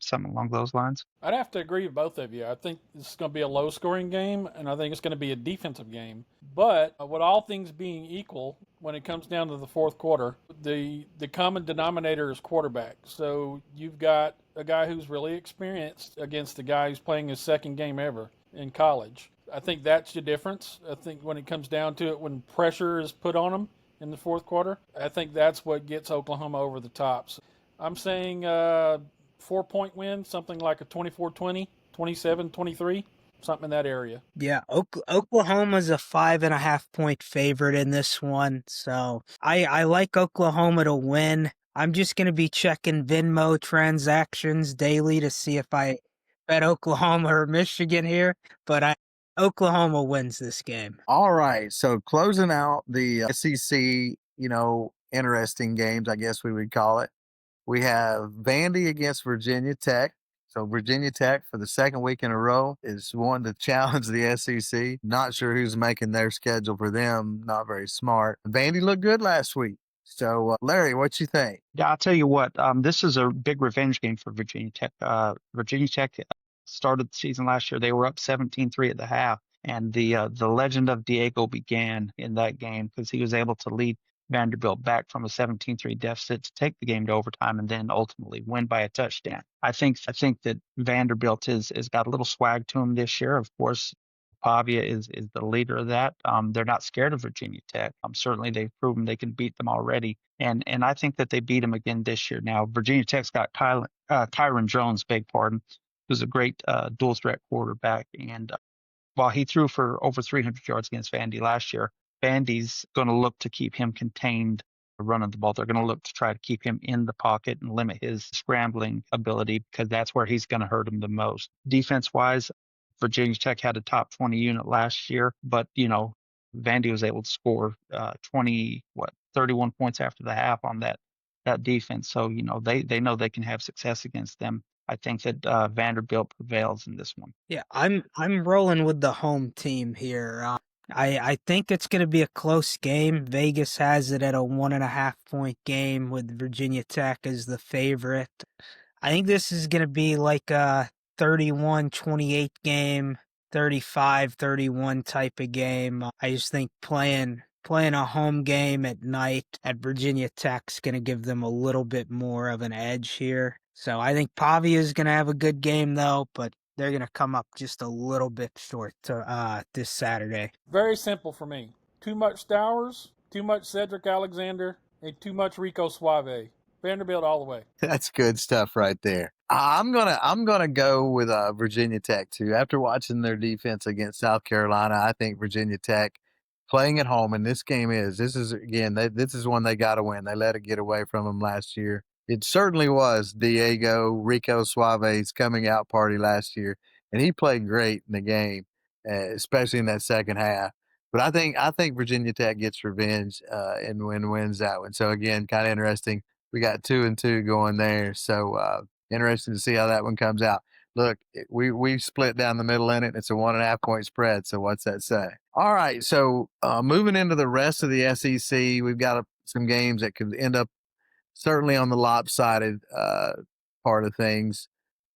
something along those lines. I'd have to agree with both of you. I think this is going to be a low scoring game, and I think it's going to be a defensive game. But with all things being equal, when it comes down to the fourth quarter, the common denominator is quarterback. So you've got a guy who's really experienced against a guy who's playing his second game ever in college. I think that's the difference. I think when it comes down to it, when pressure is put on them in the fourth quarter, I think that's what gets Oklahoma over the top. So I'm saying 4-point win, something like a 24-20, 27-23, something in that area. Yeah, Oklahoma's a 5.5-point favorite in this one, so I like Oklahoma to win. I'm just going to be checking Venmo transactions daily to see if I bet Oklahoma or Michigan here, but Oklahoma wins this game. All right. So closing out the SEC, interesting games, I guess we would call it. We have Vandy against Virginia Tech. So Virginia Tech, for the second week in a row, is one to challenge the SEC. Not sure who's making their schedule for them. Not very smart. Vandy looked good last week. So, Larry, what you think? Yeah, I'll tell you what. This is a big revenge game for Virginia Tech. Virginia Tech started the season last year. They were up 17-3 at the half, And the legend of Diego began in that game because he was able to lead Vanderbilt back from a 17-3 deficit to take the game to overtime and then ultimately win by a touchdown. I think that Vanderbilt is got a little swag to him this year. Of course, Pavia is the leader of that. They're not scared of Virginia Tech. Certainly they've proven they can beat them already, and I think that they beat them again this year. Now Virginia Tech's got Kyron Jones, beg pardon, who's a great dual threat quarterback, and while he threw for over 300 yards against Vandy last year, Vandy's going to look to keep him contained running the ball. They're going to look to try to keep him in the pocket and limit his scrambling ability because that's where he's going to hurt him the most. Defense wise, Virginia Tech had a top 20 unit last year, but Vandy was able to score 31 points after the half on that defense. So they know they can have success against them. I think that Vanderbilt prevails in this one. Yeah, I'm rolling with the home team here. I think it's going to be a close game. Vegas has it at a 1.5 point game with Virginia Tech as the favorite. I think this is going to be like a 31-28 game, 35-31 type of game. I just think playing a home game at night at Virginia Tech's going to give them a little bit more of an edge here. So I think Pavia is going to have a good game though, but they're going to come up just a little bit short to this Saturday. Very simple for me. Too much Stowers, too much Cedric Alexander, and too much Rico Suave. Vanderbilt all the way. That's good stuff right there. I'm gonna go with Virginia Tech too. After watching their defense against South Carolina, I think Virginia Tech playing at home, and this is one they got to win. They let it get away from them last year. It certainly was Diego Rico Suave's coming out party last year, and he played great in the game, especially in that second half. But I think Virginia Tech gets revenge and wins that one. So again, kind of interesting. We got 2-2 going there. So interesting to see how that one comes out. Look, we split down the middle in it. It's a 1.5 point spread. So what's that say? All right. So moving into the rest of the SEC, we've got some games that could end up certainly on the lopsided part of things.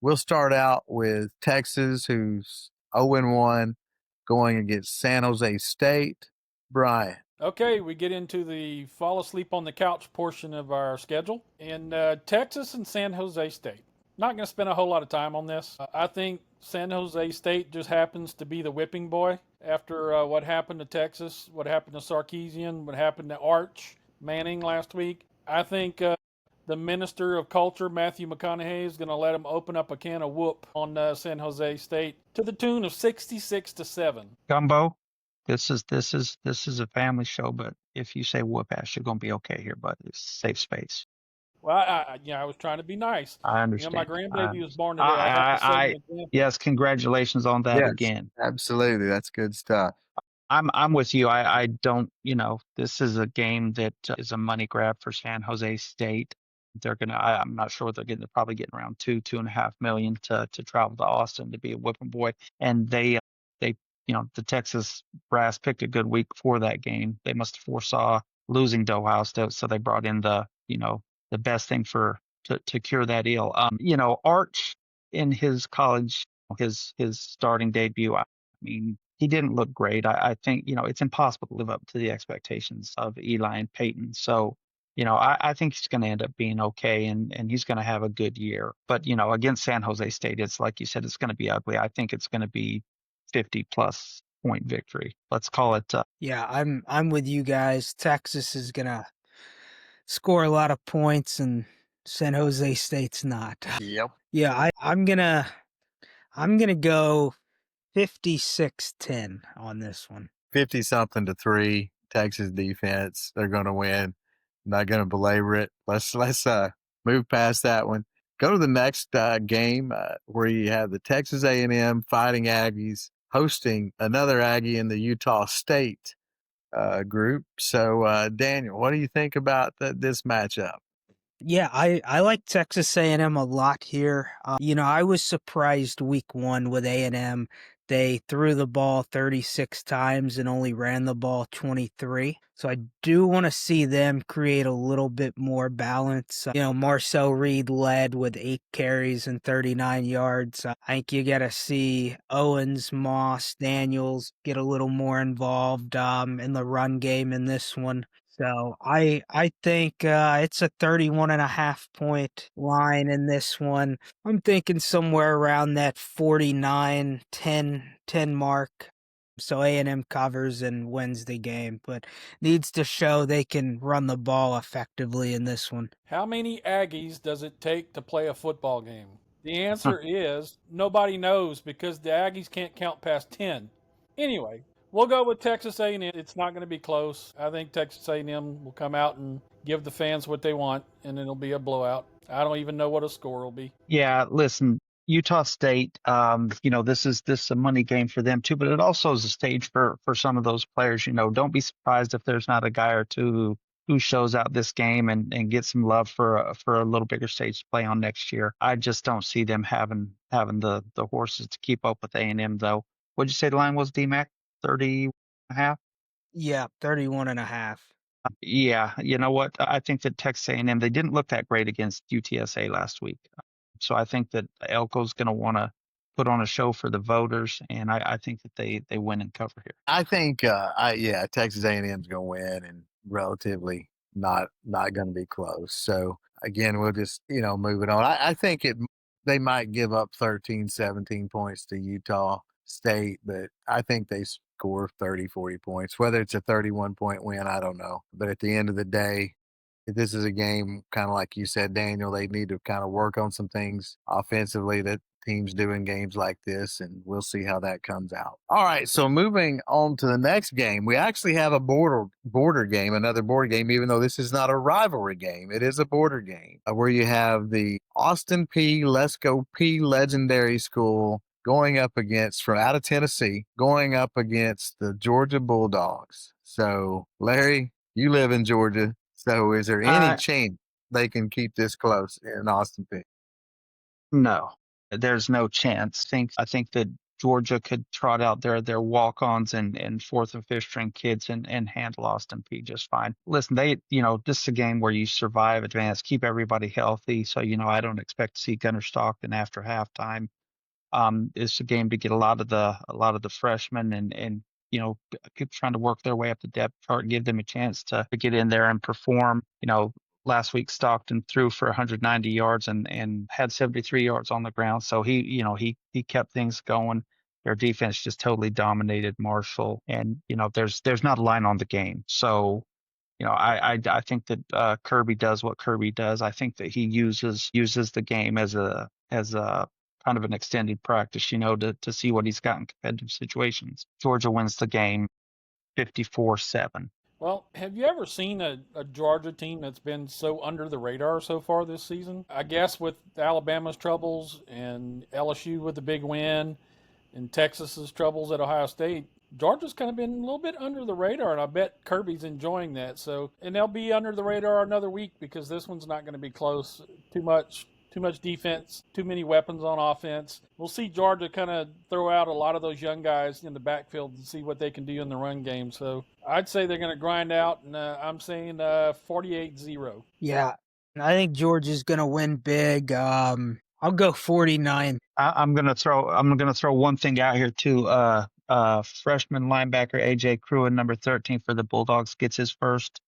We'll start out with Texas, who's 0-1, going against San Jose State. Brian. Okay, we get into the fall asleep on the couch portion of our schedule. And Texas and San Jose State. Not going to spend a whole lot of time on this. I think San Jose State just happens to be the whipping boy after what happened to Texas, what happened to Sarkisian, what happened to Arch Manning last week. I think the Minister of Culture, Matthew McConaughey, is going to let him open up a can of whoop on San Jose State to the tune of 66-7. Gumbo, this is a family show, but if you say whoop ass, you're gonna be okay here, but it's safe space. Well, I was trying to be nice. I understand. My grandbaby was born today. I have to set an example. Yes, congratulations on that Yes, again. absolutely. That's good stuff. I'm with you. I don't, this is a game that is a money grab for San Jose State. I'm not sure what they're probably getting around 2.5 million to travel to Austin to be a whipping boy. And they, the Texas brass picked a good week for that game. They must have foresaw losing to Ohio State, so they brought in the best thing to cure that ill. Arch in his college, his starting debut, I mean, he didn't look great. I think, it's impossible to live up to the expectations of Eli and Peyton. So, I think he's going to end up being okay and he's going to have a good year. But, against San Jose State, it's like you said, it's going to be ugly. I think it's going to be 50+ point victory. Let's call it. Yeah, I'm with you guys. Texas is going to score a lot of points and San Jose State's not. Yep. Yeah, I'm going to go 56-10 on this one. 50-something to 3. Texas defense. They're going to win. Not going to belabor it. Let's move past that one. Go to the next game where you have the Texas A&M Fighting Aggies hosting another Aggie in the Utah State group. So, Daniel, what do you think about this matchup? Yeah, I like Texas A&M a lot here. I was surprised week 1 with A&M. They threw the ball 36 times and only ran the ball 23. So I do want to see them create a little bit more balance. Marcel Reed led with 8 carries and 39 yards. I think you got to see Owens, Moss, Daniels get a little more involved in the run game in this one. So I think it's a 31.5 point line in this one. I'm thinking somewhere around that 49-10 mark. So A&M covers and wins the game, but needs to show they can run the ball effectively in this one. How many Aggies does it take to play a football game? The answer is nobody knows because the Aggies can't count past 10. Anyway, we'll go with Texas A&M. It's not going to be close. I think Texas A&M will come out and give the fans what they want, and it'll be a blowout. I don't even know what a score will be. Yeah, listen, Utah State, this is a money game for them too, but it also is a stage for some of those players. Don't be surprised if there's not a guy or two who shows out this game and gets some love for a little bigger stage to play on next year. I just don't see them having the horses to keep up with A&M though. What'd you say the line was, Dmac? 30 and a half? Yeah, 31.5. Yeah, you know what? I think that Texas A&M, they didn't look that great against UTSA last week. So I think that Elko's going to want to put on a show for the voters, and I think that they win and cover here. I think, Texas A&M is going to win and relatively not going to be close. So again, we'll just move it on. I think they might give up 13, 17 points to Utah State, but I think they score 30, 40 points. Whether it's a 31-point win, I don't know. But at the end of the day, this is a game, kind of like you said, Daniel, they need to kind of work on some things offensively that teams do in games like this, and we'll see how that comes out. All right, so moving on to the next game, we actually have a border game, another border game, even though this is not a rivalry game. It is a border game where you have the Austin P. Lesko P. Legendary School going up against, from out of Tennessee, going up against the Georgia Bulldogs. So, Larry, you live in Georgia. So is there any chance they can keep this close in Austin Peay? No, there's no chance. I think that Georgia could trot out their walk-ons and fourth and fifth string kids and handle Austin Peay just fine. Listen, this is a game where you survive, advance, keep everybody healthy. So, I don't expect to see Gunnar Stockton after halftime. It's a game to get a lot of the freshmen and keep trying to work their way up the depth chart, give them a chance to get in there and perform. Last week Stockton threw for 190 yards and had 73 yards on the ground. So he kept things going. Their defense just totally dominated Marshall, and there's not a line on the game. So I think that Kirby does what Kirby does. I think that he uses the game as a kind of an extended practice, to see what he's got in competitive situations. Georgia wins the game 54-7. Well, have you ever seen a Georgia team that's been so under the radar so far this season? I guess with Alabama's troubles and LSU with the big win and Texas's troubles at Ohio State, Georgia's kind of been a little bit under the radar, and I bet Kirby's enjoying that. So, and they'll be under the radar another week because this one's not going to be close. Too much defense, too many weapons on offense. We'll see Georgia kind of throw out a lot of those young guys in the backfield and see what they can do in the run game. So I'd say they're going to grind out, and I'm saying 48-0. Yeah, I think Georgia's going to win big. I'll go 49. I'm gonna throw one thing out here too. Freshman linebacker AJ Cruin, number 13 for the Bulldogs, gets his first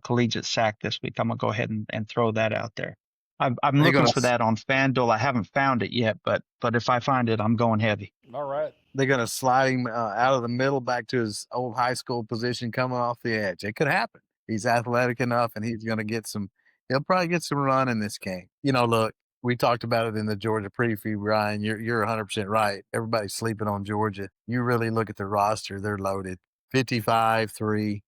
collegiate sack this week. I'm gonna go ahead and throw that out there. I'm looking for that on FanDuel. I haven't found it yet, but if I find it, I'm going heavy. All right. They're going to slide him out of the middle back to his old high school position coming off the edge. It could happen. He's athletic enough, and he's going to he'll probably get some run in this game. Look, we talked about it in the Georgia preview, Ryan. You're 100% right. Everybody's sleeping on Georgia. You really look at the roster, they're loaded. 55-3.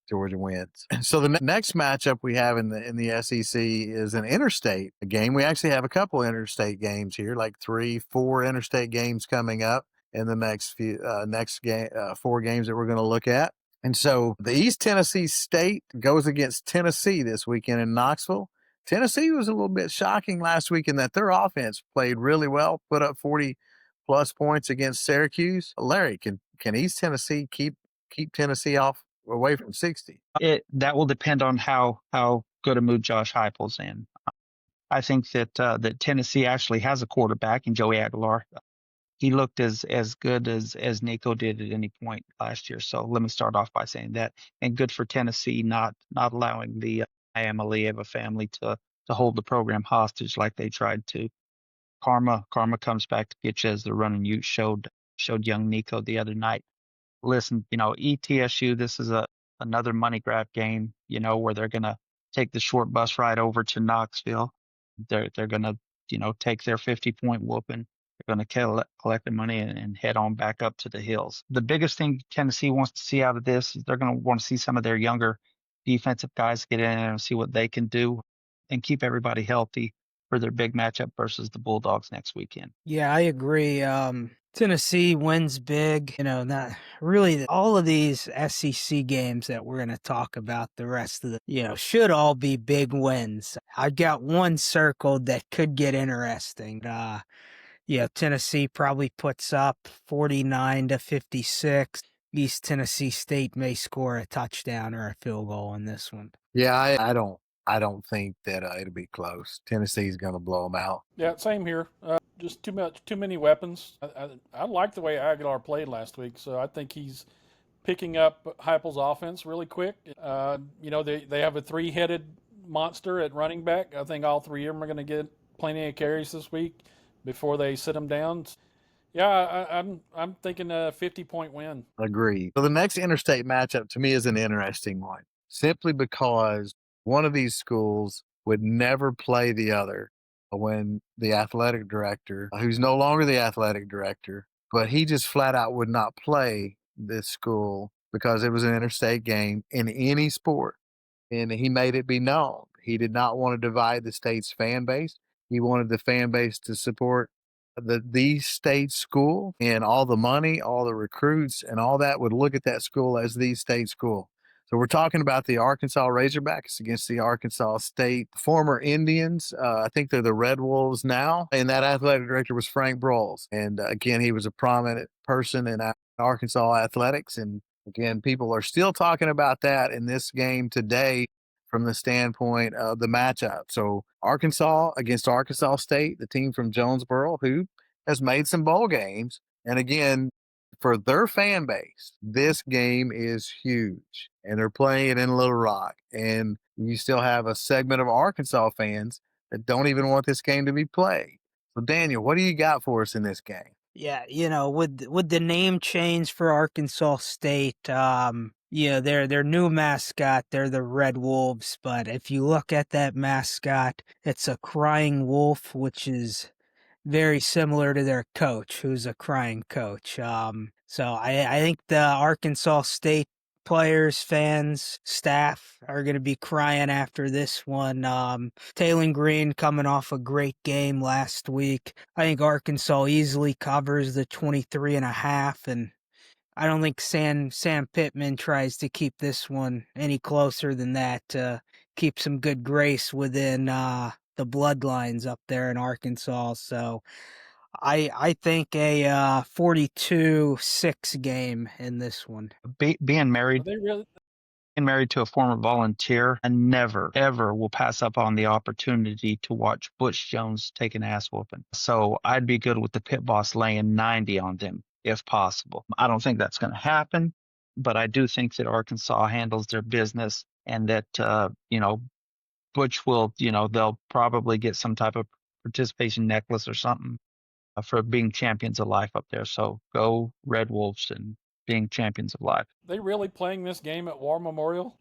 Georgia wins. So the next matchup we have in the SEC is an interstate game. We actually have a couple interstate games here, like 3-4 interstate games coming up in the next 4 games that we're going to look at. And so the East Tennessee State goes against Tennessee this weekend in Knoxville. Tennessee was a little bit shocking last week in that their offense played really well, put up 40-plus points against Syracuse. Larry, can East Tennessee keep Tennessee off away from 60. That will depend on how good a mood Josh Heupel's in. I think that Tennessee actually has a quarterback in Joey Aguilar. He looked as good as Nico did at any point last year. So let me start off by saying that, and good for Tennessee not allowing the Alieva family to hold the program hostage like they tried to. Karma comes back to get you, as the running Ute showed young Nico the other night. Listen, ETSU, this is another money grab game, where they're gonna take the short bus ride over to Knoxville. They're gonna, take their 50-point whooping. They're gonna collect the money and head on back up to the hills. The biggest thing Tennessee wants to see out of this is they're gonna want to see some of their younger defensive guys get in there and see what they can do and keep everybody healthy for their big matchup versus the Bulldogs next weekend. Yeah, I agree. Tennessee wins big. Not really all of these SEC games that we're going to talk about the rest of should all be big wins. I got one circled that could get interesting. Tennessee probably puts up 49-56. East Tennessee State may score a touchdown or a field goal in this one. Yeah, I don't think that it'll be close. Tennessee's going to blow them out. Yeah, same here. Just too many weapons. I like the way Aguilar played last week, so I think he's picking up Heupel's offense really quick. They have a three-headed monster at running back. I think all three of them are going to get plenty of carries this week before they sit them down. Yeah, I'm thinking a 50-point win. Agreed. So the next interstate matchup to me is an interesting one, simply because one of these schools would never play the other when the athletic director, who's no longer the athletic director, but he just flat out would not play this school because it was an interstate game in any sport. And he made it be known. He did not want to divide the state's fan base. He wanted the fan base to support the state school, and all the money, all the recruits, and all that would look at that school as the state school. So we're talking about the Arkansas Razorbacks against the Arkansas State former Indians. I think they're the Red Wolves now, and that athletic director was Frank Broyles. And again, he was a prominent person in Arkansas athletics. And again, people are still talking about that in this game today from the standpoint of the matchup. So Arkansas against Arkansas State, the team from Jonesboro, who has made some bowl games. And again, for their fan base, this game is huge. And they're playing it in Little Rock. And you still have a segment of Arkansas fans that don't even want this game to be played. So Daniel, what do you got for us in this game? Yeah, with the name change for Arkansas State, their new mascot, they're the Red Wolves, but if you look at that mascot, it's a crying wolf, which is very similar to their coach, who's a crying coach. So I think the Arkansas State players, fans, staff are going to be crying after this one. Taylor Green coming off a great game last week. I think Arkansas easily covers the 23.5, and I don't think Sam Pittman tries to keep this one any closer than that to keep some good grace within the bloodlines up there in Arkansas. So I think a 42-6 game in this one. Being married Are they really? and married to a former volunteer, and never, ever will pass up on the opportunity to watch Butch Jones take an ass whooping. So I'd be good with the pit boss laying 90 on them if possible. I don't think that's going to happen, but I do think that Arkansas handles their business, and that, Butch will, they'll probably get some type of participation necklace or something for being champions of life up there. So go Red Wolves and being champions of life. They really playing this game at War Memorial?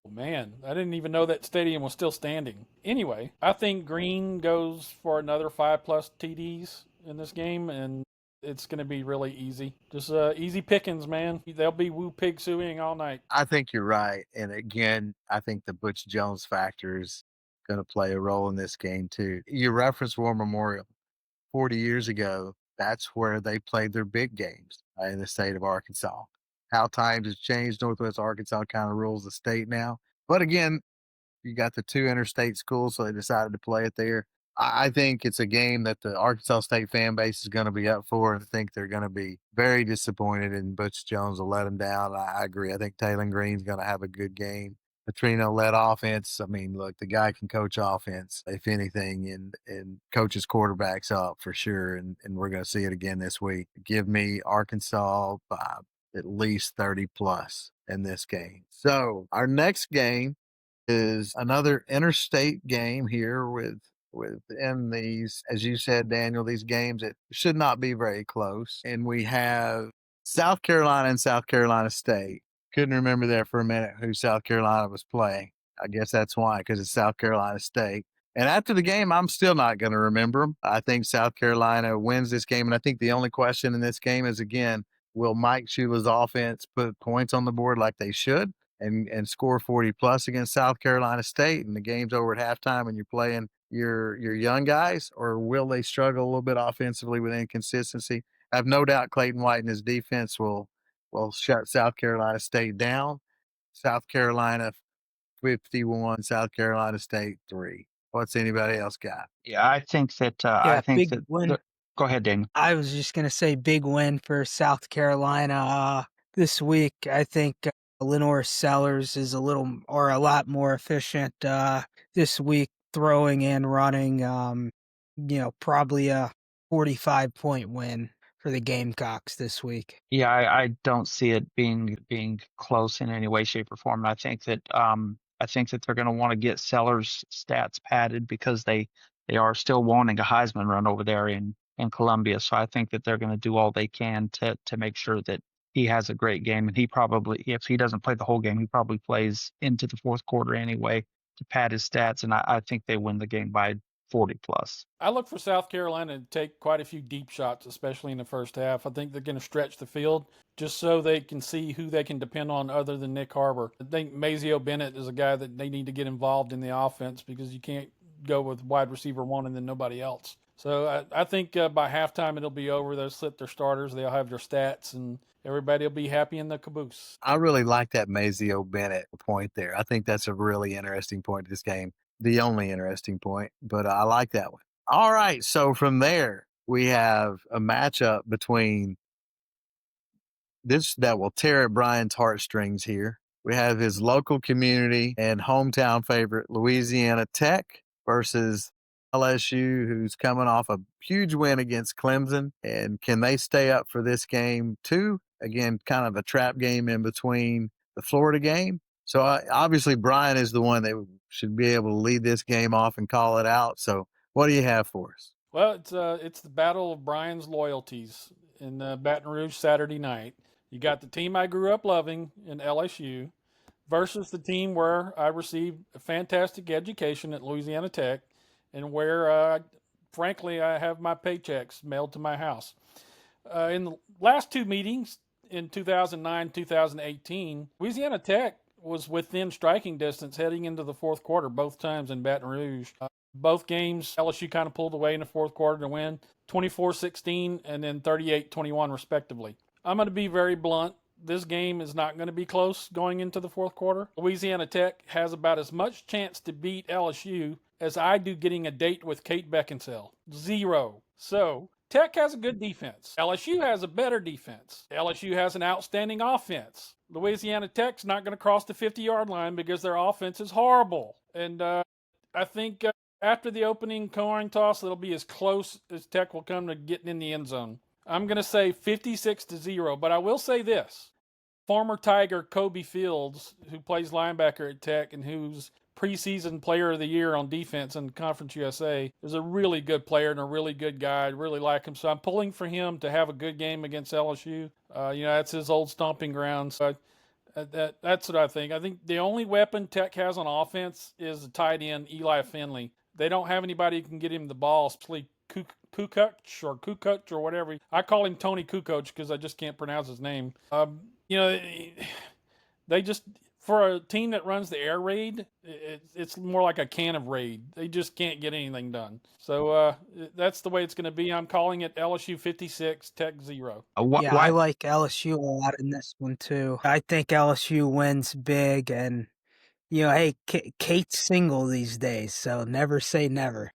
Oh, man, I didn't even know that stadium was still standing. Anyway, I think Green goes for another 5+ TDs in this game, and it's going to be really easy. Just easy pickings, man. They'll be woo pig suing all night. I think you're right. And again, I think the Butch Jones factor is going to play a role in this game too. You referenced War Memorial. 40 years ago, that's where they played their big games in the state of Arkansas. How times have changed. Northwest Arkansas kind of rules the state now. But again, you got the two interstate schools, so they decided to play it there. I think it's a game that the Arkansas State fan base is going to be up for, and I think they're going to be very disappointed, and Butch Jones will let them down. I agree. I think Taylor Green's going to have a good game. Petrino led offense. I mean, look, the guy can coach offense, if anything, and coaches quarterbacks up for sure. And we're going to see it again this week. Give me Arkansas by at least 30 plus in this game. So our next game is another interstate game here within these, as you said, Daniel, these games that should not be very close. And we have South Carolina and South Carolina State. Couldn't remember there for a minute who South Carolina was playing. I guess that's why, because it's South Carolina State. And after the game, I'm still not going to remember them. I think South Carolina wins this game. And I think the only question in this game is, again, will Mike Shula's offense put points on the board like they should and score 40 plus against South Carolina State and the game's over at halftime and you're playing your young guys, or will they struggle a little bit offensively with inconsistency? I have no doubt Clayton White and his defense will shut South Carolina State down. South Carolina 51, South Carolina State 3. What's anybody else got? Yeah, I Yeah, think big that win. go ahead, Daniel. I was just gonna say big win for South Carolina this week. I think Lenore Sellers is a lot more efficient this week, throwing and running. Probably a 45-point win for the Gamecocks this week. Yeah, I don't see it being close in any way, shape, or form. And I think that they're going to want to get Sellers' stats padded because they are still wanting a Heisman run over there in Columbia. So I think that they're going to do all they can to make sure that he has a great game. And he probably, if he doesn't play the whole game, he probably plays into the fourth quarter anyway to pad his stats. And I think they win the game by 40 plus. I look for South Carolina to take quite a few deep shots, especially in the first half. I think they're going to stretch the field just so they can see who they can depend on other than Nick Harbor. I think Mazeo Bennett is a guy that they need to get involved in the offense because you can't go with wide receiver one and then nobody else. So I think by halftime it'll be over. They'll slip their starters. They'll have their stats, and everybody will be happy in the caboose. I really like that Mazeo Bennett point there. I think that's a really interesting point to this game. The only interesting point, but I like that one. All right. So from there, we have a matchup between this that will tear at Brian's heartstrings here. We have his local community and hometown favorite, Louisiana Tech, versus LSU, who's coming off a huge win against Clemson. And can they stay up for this game too? Again, kind of a trap game in between the Florida game. So obviously, Brian is the one that should be able to lead this game off and call it out. So, what do you have for us? Well, it's the battle of Brian's loyalties in Baton Rouge Saturday night. You got the team I grew up loving in LSU versus the team where I received a fantastic education at Louisiana Tech and where, frankly, I have my paychecks mailed to my house. In the last two meetings in 2009, 2018, Louisiana Tech was within striking distance heading into the fourth quarter both times in Baton Rouge. Both games, LSU kind of pulled away in the fourth quarter to win 24-16 and then 38-21 respectively. I'm going to be very blunt. This game is not going to be close going into the fourth quarter. Louisiana Tech has about as much chance to beat LSU as I do getting a date with Kate Beckinsale. 0. So, Tech has a good defense. LSU has a better defense. LSU has an outstanding offense. Louisiana Tech's not going to cross the 50-yard line because their offense is horrible. And I think after the opening coin toss, it'll be as close as Tech will come to getting in the end zone. I'm going to say 56-0, but I will say this. Former Tiger Kobe Fields, who plays linebacker at Tech and who's preseason player of the year on defense in Conference USA, is a really good player and a really good guy. I really like him. So I'm pulling for him to have a good game against LSU. That's his old stomping ground. So that's what I think. I think the only weapon Tech has on offense is the tight end, Eli Finley. They don't have anybody who can get him the ball, especially Kukoc or whatever. I call him Tony Kukoc because I just can't pronounce his name. They just, for a team that runs the air raid, it's more like a can of raid. They just can't get anything done. So that's the way it's going to be. I'm calling it LSU 56, Tech 0. Yeah, I like LSU a lot in this one too. I think LSU wins big, and hey, Kate's single these days, so never say never.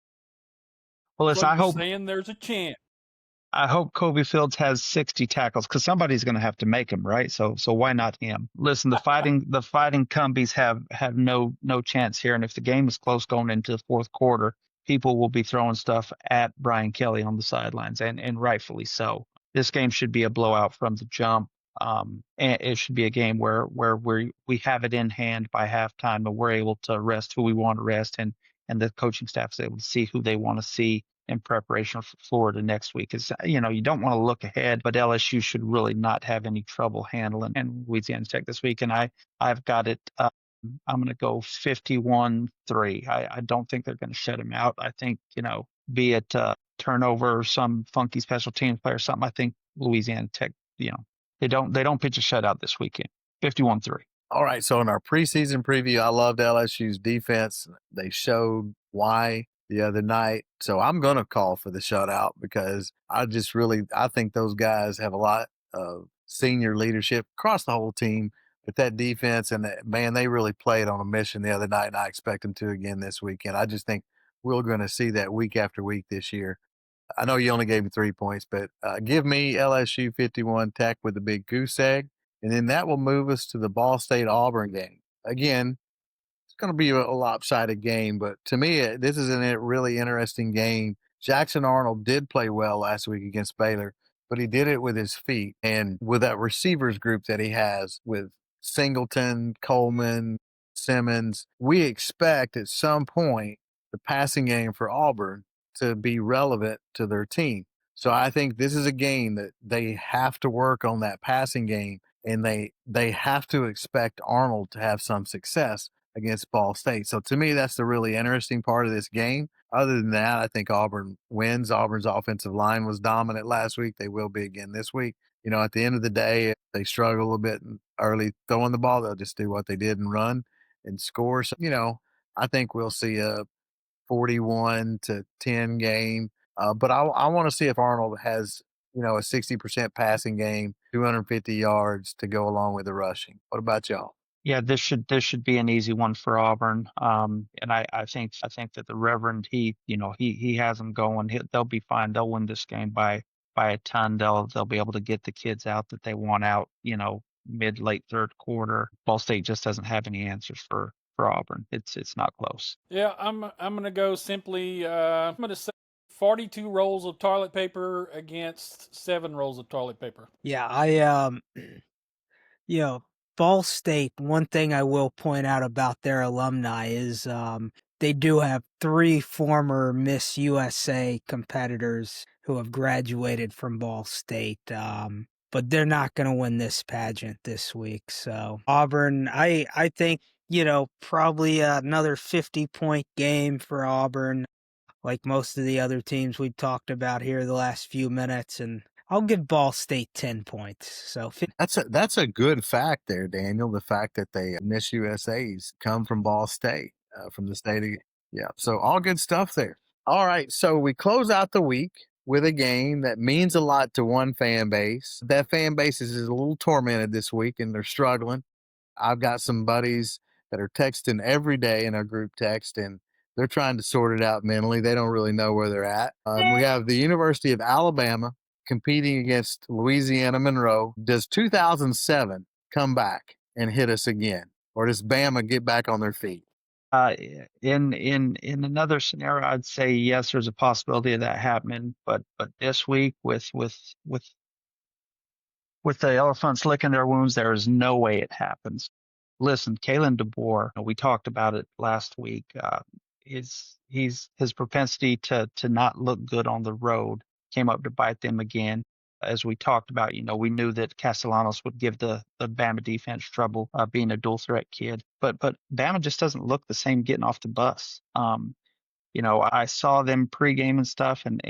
Well, So listen, you're saying there's a chance. I hope Kobe Fields has 60 tackles because somebody's going to have to make them, right? So why not him? Listen, the fighting Cumbies have no chance here, and if the game is close going into the fourth quarter, people will be throwing stuff at Brian Kelly on the sidelines, and rightfully so. This game should be a blowout from the jump. And it should be a game where we have it in hand by halftime, and we're able to rest who we want to rest, and the coaching staff is able to see who they want to see in preparation for Florida next week. Is you don't want to look ahead, but LSU should really not have any trouble handling and Louisiana Tech this week. And I've got it. I'm going to go 51-3. I don't think they're going to shut him out. I think be it turnover, some funky special teams player, something. I think Louisiana Tech. They don't pitch a shutout this weekend. 51-3. All right. So in our preseason preview, I loved LSU's defense. They showed why the other night. So I'm going to call for the shutout because I think those guys have a lot of senior leadership across the whole team. But that defense man, they really played on a mission the other night, and I expect them to again this weekend. I just think we're going to see that week after week this year. I know you only gave me 3 points, but give me LSU 51 Tech with the big goose egg, and then that will move us to the Ball State Auburn game. Again, it's going to be a lopsided game, but to me, this is a really interesting game. Jackson Arnold did play well last week against Baylor, but he did it with his feet and with that receivers group that he has with Singleton, Coleman, Simmons. We expect at some point the passing game for Auburn to be relevant to their team. So I think this is a game that they have to work on that passing game, and they have to expect Arnold to have some success against Ball State. So to me, that's the really interesting part of this game. Other than that, I think Auburn wins. Auburn's offensive line was dominant last week. They will be again this week. At the end of the day, if they struggle a little bit early throwing the ball, they'll just do what they did and run and score. So, I think we'll see a 41-10 game. But I want to see if Arnold has, a 60% passing game, 250 yards to go along with the rushing. What about y'all? Yeah, this should be an easy one for Auburn. And I think that the Reverend he has them going. They'll be fine. They'll win this game by a ton. They'll be able to get the kids out that they want out. Mid late third quarter. Ball State just doesn't have any answers for Auburn. It's not close. Yeah, I'm gonna go simply. I'm gonna say 42 rolls of toilet paper against 7 rolls of toilet paper. Yeah, you know, Ball State, one thing I will point out about their alumni is they do have 3 former Miss USA competitors who have graduated from Ball State. But they're not going to win this pageant this week. So Auburn, I think, probably another 50-point game for Auburn, like most of the other teams we've talked about here the last few minutes. And I'll give Ball State 10 points. So That's a good fact there, Daniel. The fact that they Miss USA's come from Ball State, from the state of yeah. So all good stuff there. All right, so we close out the week with a game that means a lot to one fan base. That fan base is a little tormented this week, and they're struggling. I've got some buddies that are texting every day in our group text, and they're trying to sort it out mentally. They don't really know where they're at. We have the University of Alabama competing against Louisiana Monroe. Does 2007 come back and hit us again, or does Bama get back on their feet? In another scenario, I'd say yes, there's a possibility of that happening. But this week, with the elephants licking their wounds, there is no way it happens. Listen, Kalen DeBoer, we talked about it last week. His propensity to not look good on the road came up to bite them again. As we talked about, we knew that Castellanos would give the Bama defense trouble, being a dual threat kid. But Bama just doesn't look the same getting off the bus. I saw them pregame and stuff, and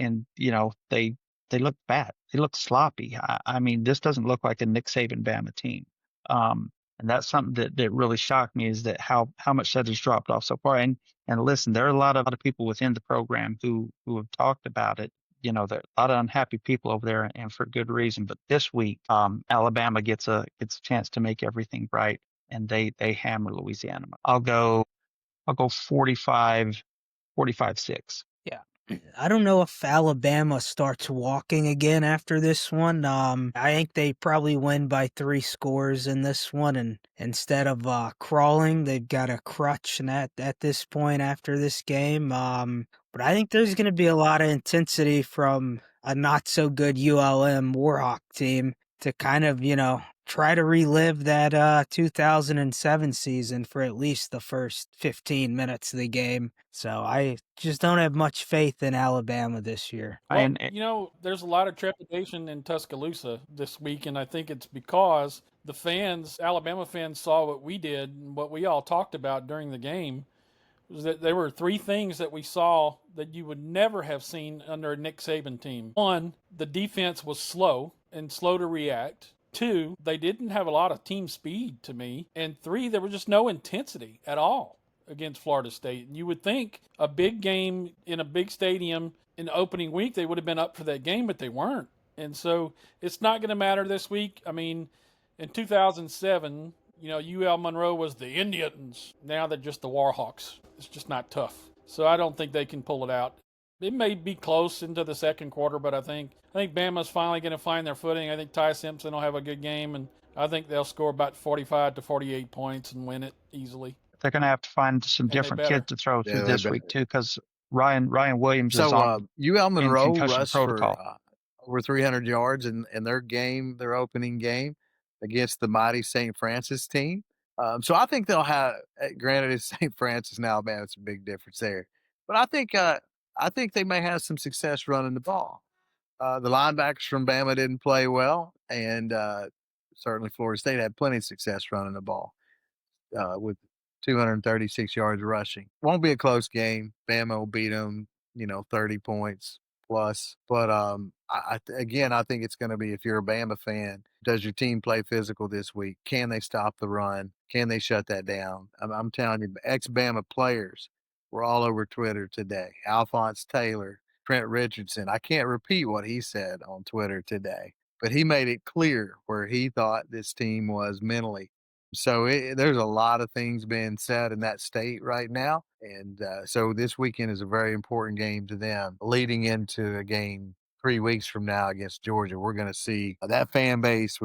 they look bad. They look sloppy. I mean, this doesn't look like a Nick Saban Bama team. And that's something that really shocked me, is that how much that has dropped off so far. And listen, there are a lot of people within the program who have talked about it. There are a lot of unhappy people over there, and for good reason. But this week, Alabama gets a chance to make everything right, and they hammer Louisiana. I'll go 45-6. yeah, I don't know if Alabama starts walking again after this one. I think they probably win by 3 scores in this one, and instead of crawling, they've got a crutch and at this point after this game. But I think there's going to be a lot of intensity from a not so good ULM Warhawk team to kind of, try to relive that 2007 season for at least the first 15 minutes of the game. So I just don't have much faith in Alabama this year. Well, And there's a lot of trepidation in Tuscaloosa this week, and I think it's because the fans, Alabama fans, saw what we did and what we all talked about during the game. Was that there were three things that we saw that you would never have seen under a Nick Saban team. One, the defense was slow and slow to react. Two, they didn't have a lot of team speed to me. And three, there was just no intensity at all against Florida State. And you would think a big game in a big stadium in the opening week, they would have been up for that game, but they weren't. And so it's not going to matter this week. I mean, in 2007, UL Monroe was the Indians. Now they're just the Warhawks. It's just not tough. So I don't think they can pull it out. It may be close into the second quarter, but I think Bama's finally going to find their footing. I think Ty Simpson will have a good game, and I think they'll score about 45 to 48 points and win it easily. they're going to have to find some And they different better. kids to throw to Yeah, they this better. week too, because Ryan Williams is So on UL Monroe concussion rushed for protocol. over 300 yards in their opening game against the mighty St. Francis team. So I think they'll have. Granted, it's St. Francis and Alabama. It's a big difference there, but I think they may have some success running the ball. The linebackers from Bama didn't play well, and certainly Florida State had plenty of success running the ball with 236 yards rushing. Won't be a close game. Bama will beat them, 30 points plus. But again, I think it's going to be, if you're a Bama fan, does your team play physical this week? Can they stop the run? Can they shut that down? I'm telling you, ex-Bama players were all over Twitter today. Alphonse Taylor, Trent Richardson. I can't repeat what he said on Twitter today, but he made it clear where he thought this team was mentally. So there's a lot of things being said in that state right now. And so this weekend is a very important game to them. Leading into a game 3 weeks from now against Georgia, we're going to see that fan base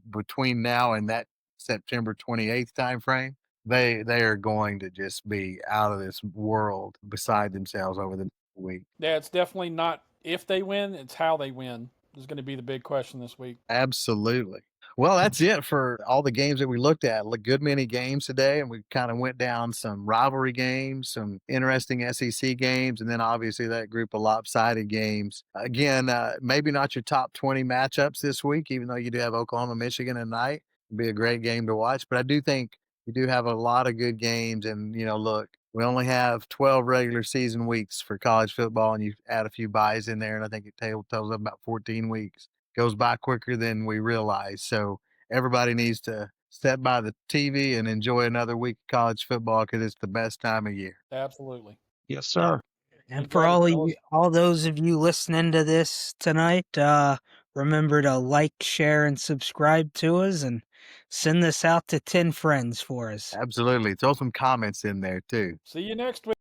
between now and that September 28th timeframe. They are going to just be out of this world, beside themselves over the week. Yeah, it's definitely not if they win, it's how they win is going to be the big question this week. Absolutely. Well, that's it for all the games that we looked at. Good many games today, and we kind of went down some rivalry games, some interesting SEC games, and then obviously that group of lopsided games. Again, maybe not your top 20 matchups this week, even though you do have Oklahoma, Michigan tonight. It'll be a great game to watch, but I do think you do have a lot of good games. And, look, we only have 12 regular season weeks for college football, and you add a few buys in there, and I think it totals up about 14 weeks. Goes by quicker than we realize. So everybody needs to step by the TV and enjoy another week of college football because it's the best time of year. Absolutely. Yes, sir. And You for got it, fellas. all those of you listening to this tonight, remember to like, share, and subscribe to us, and send this out to 10 friends for us. Absolutely. Throw some comments in there too. See you next week.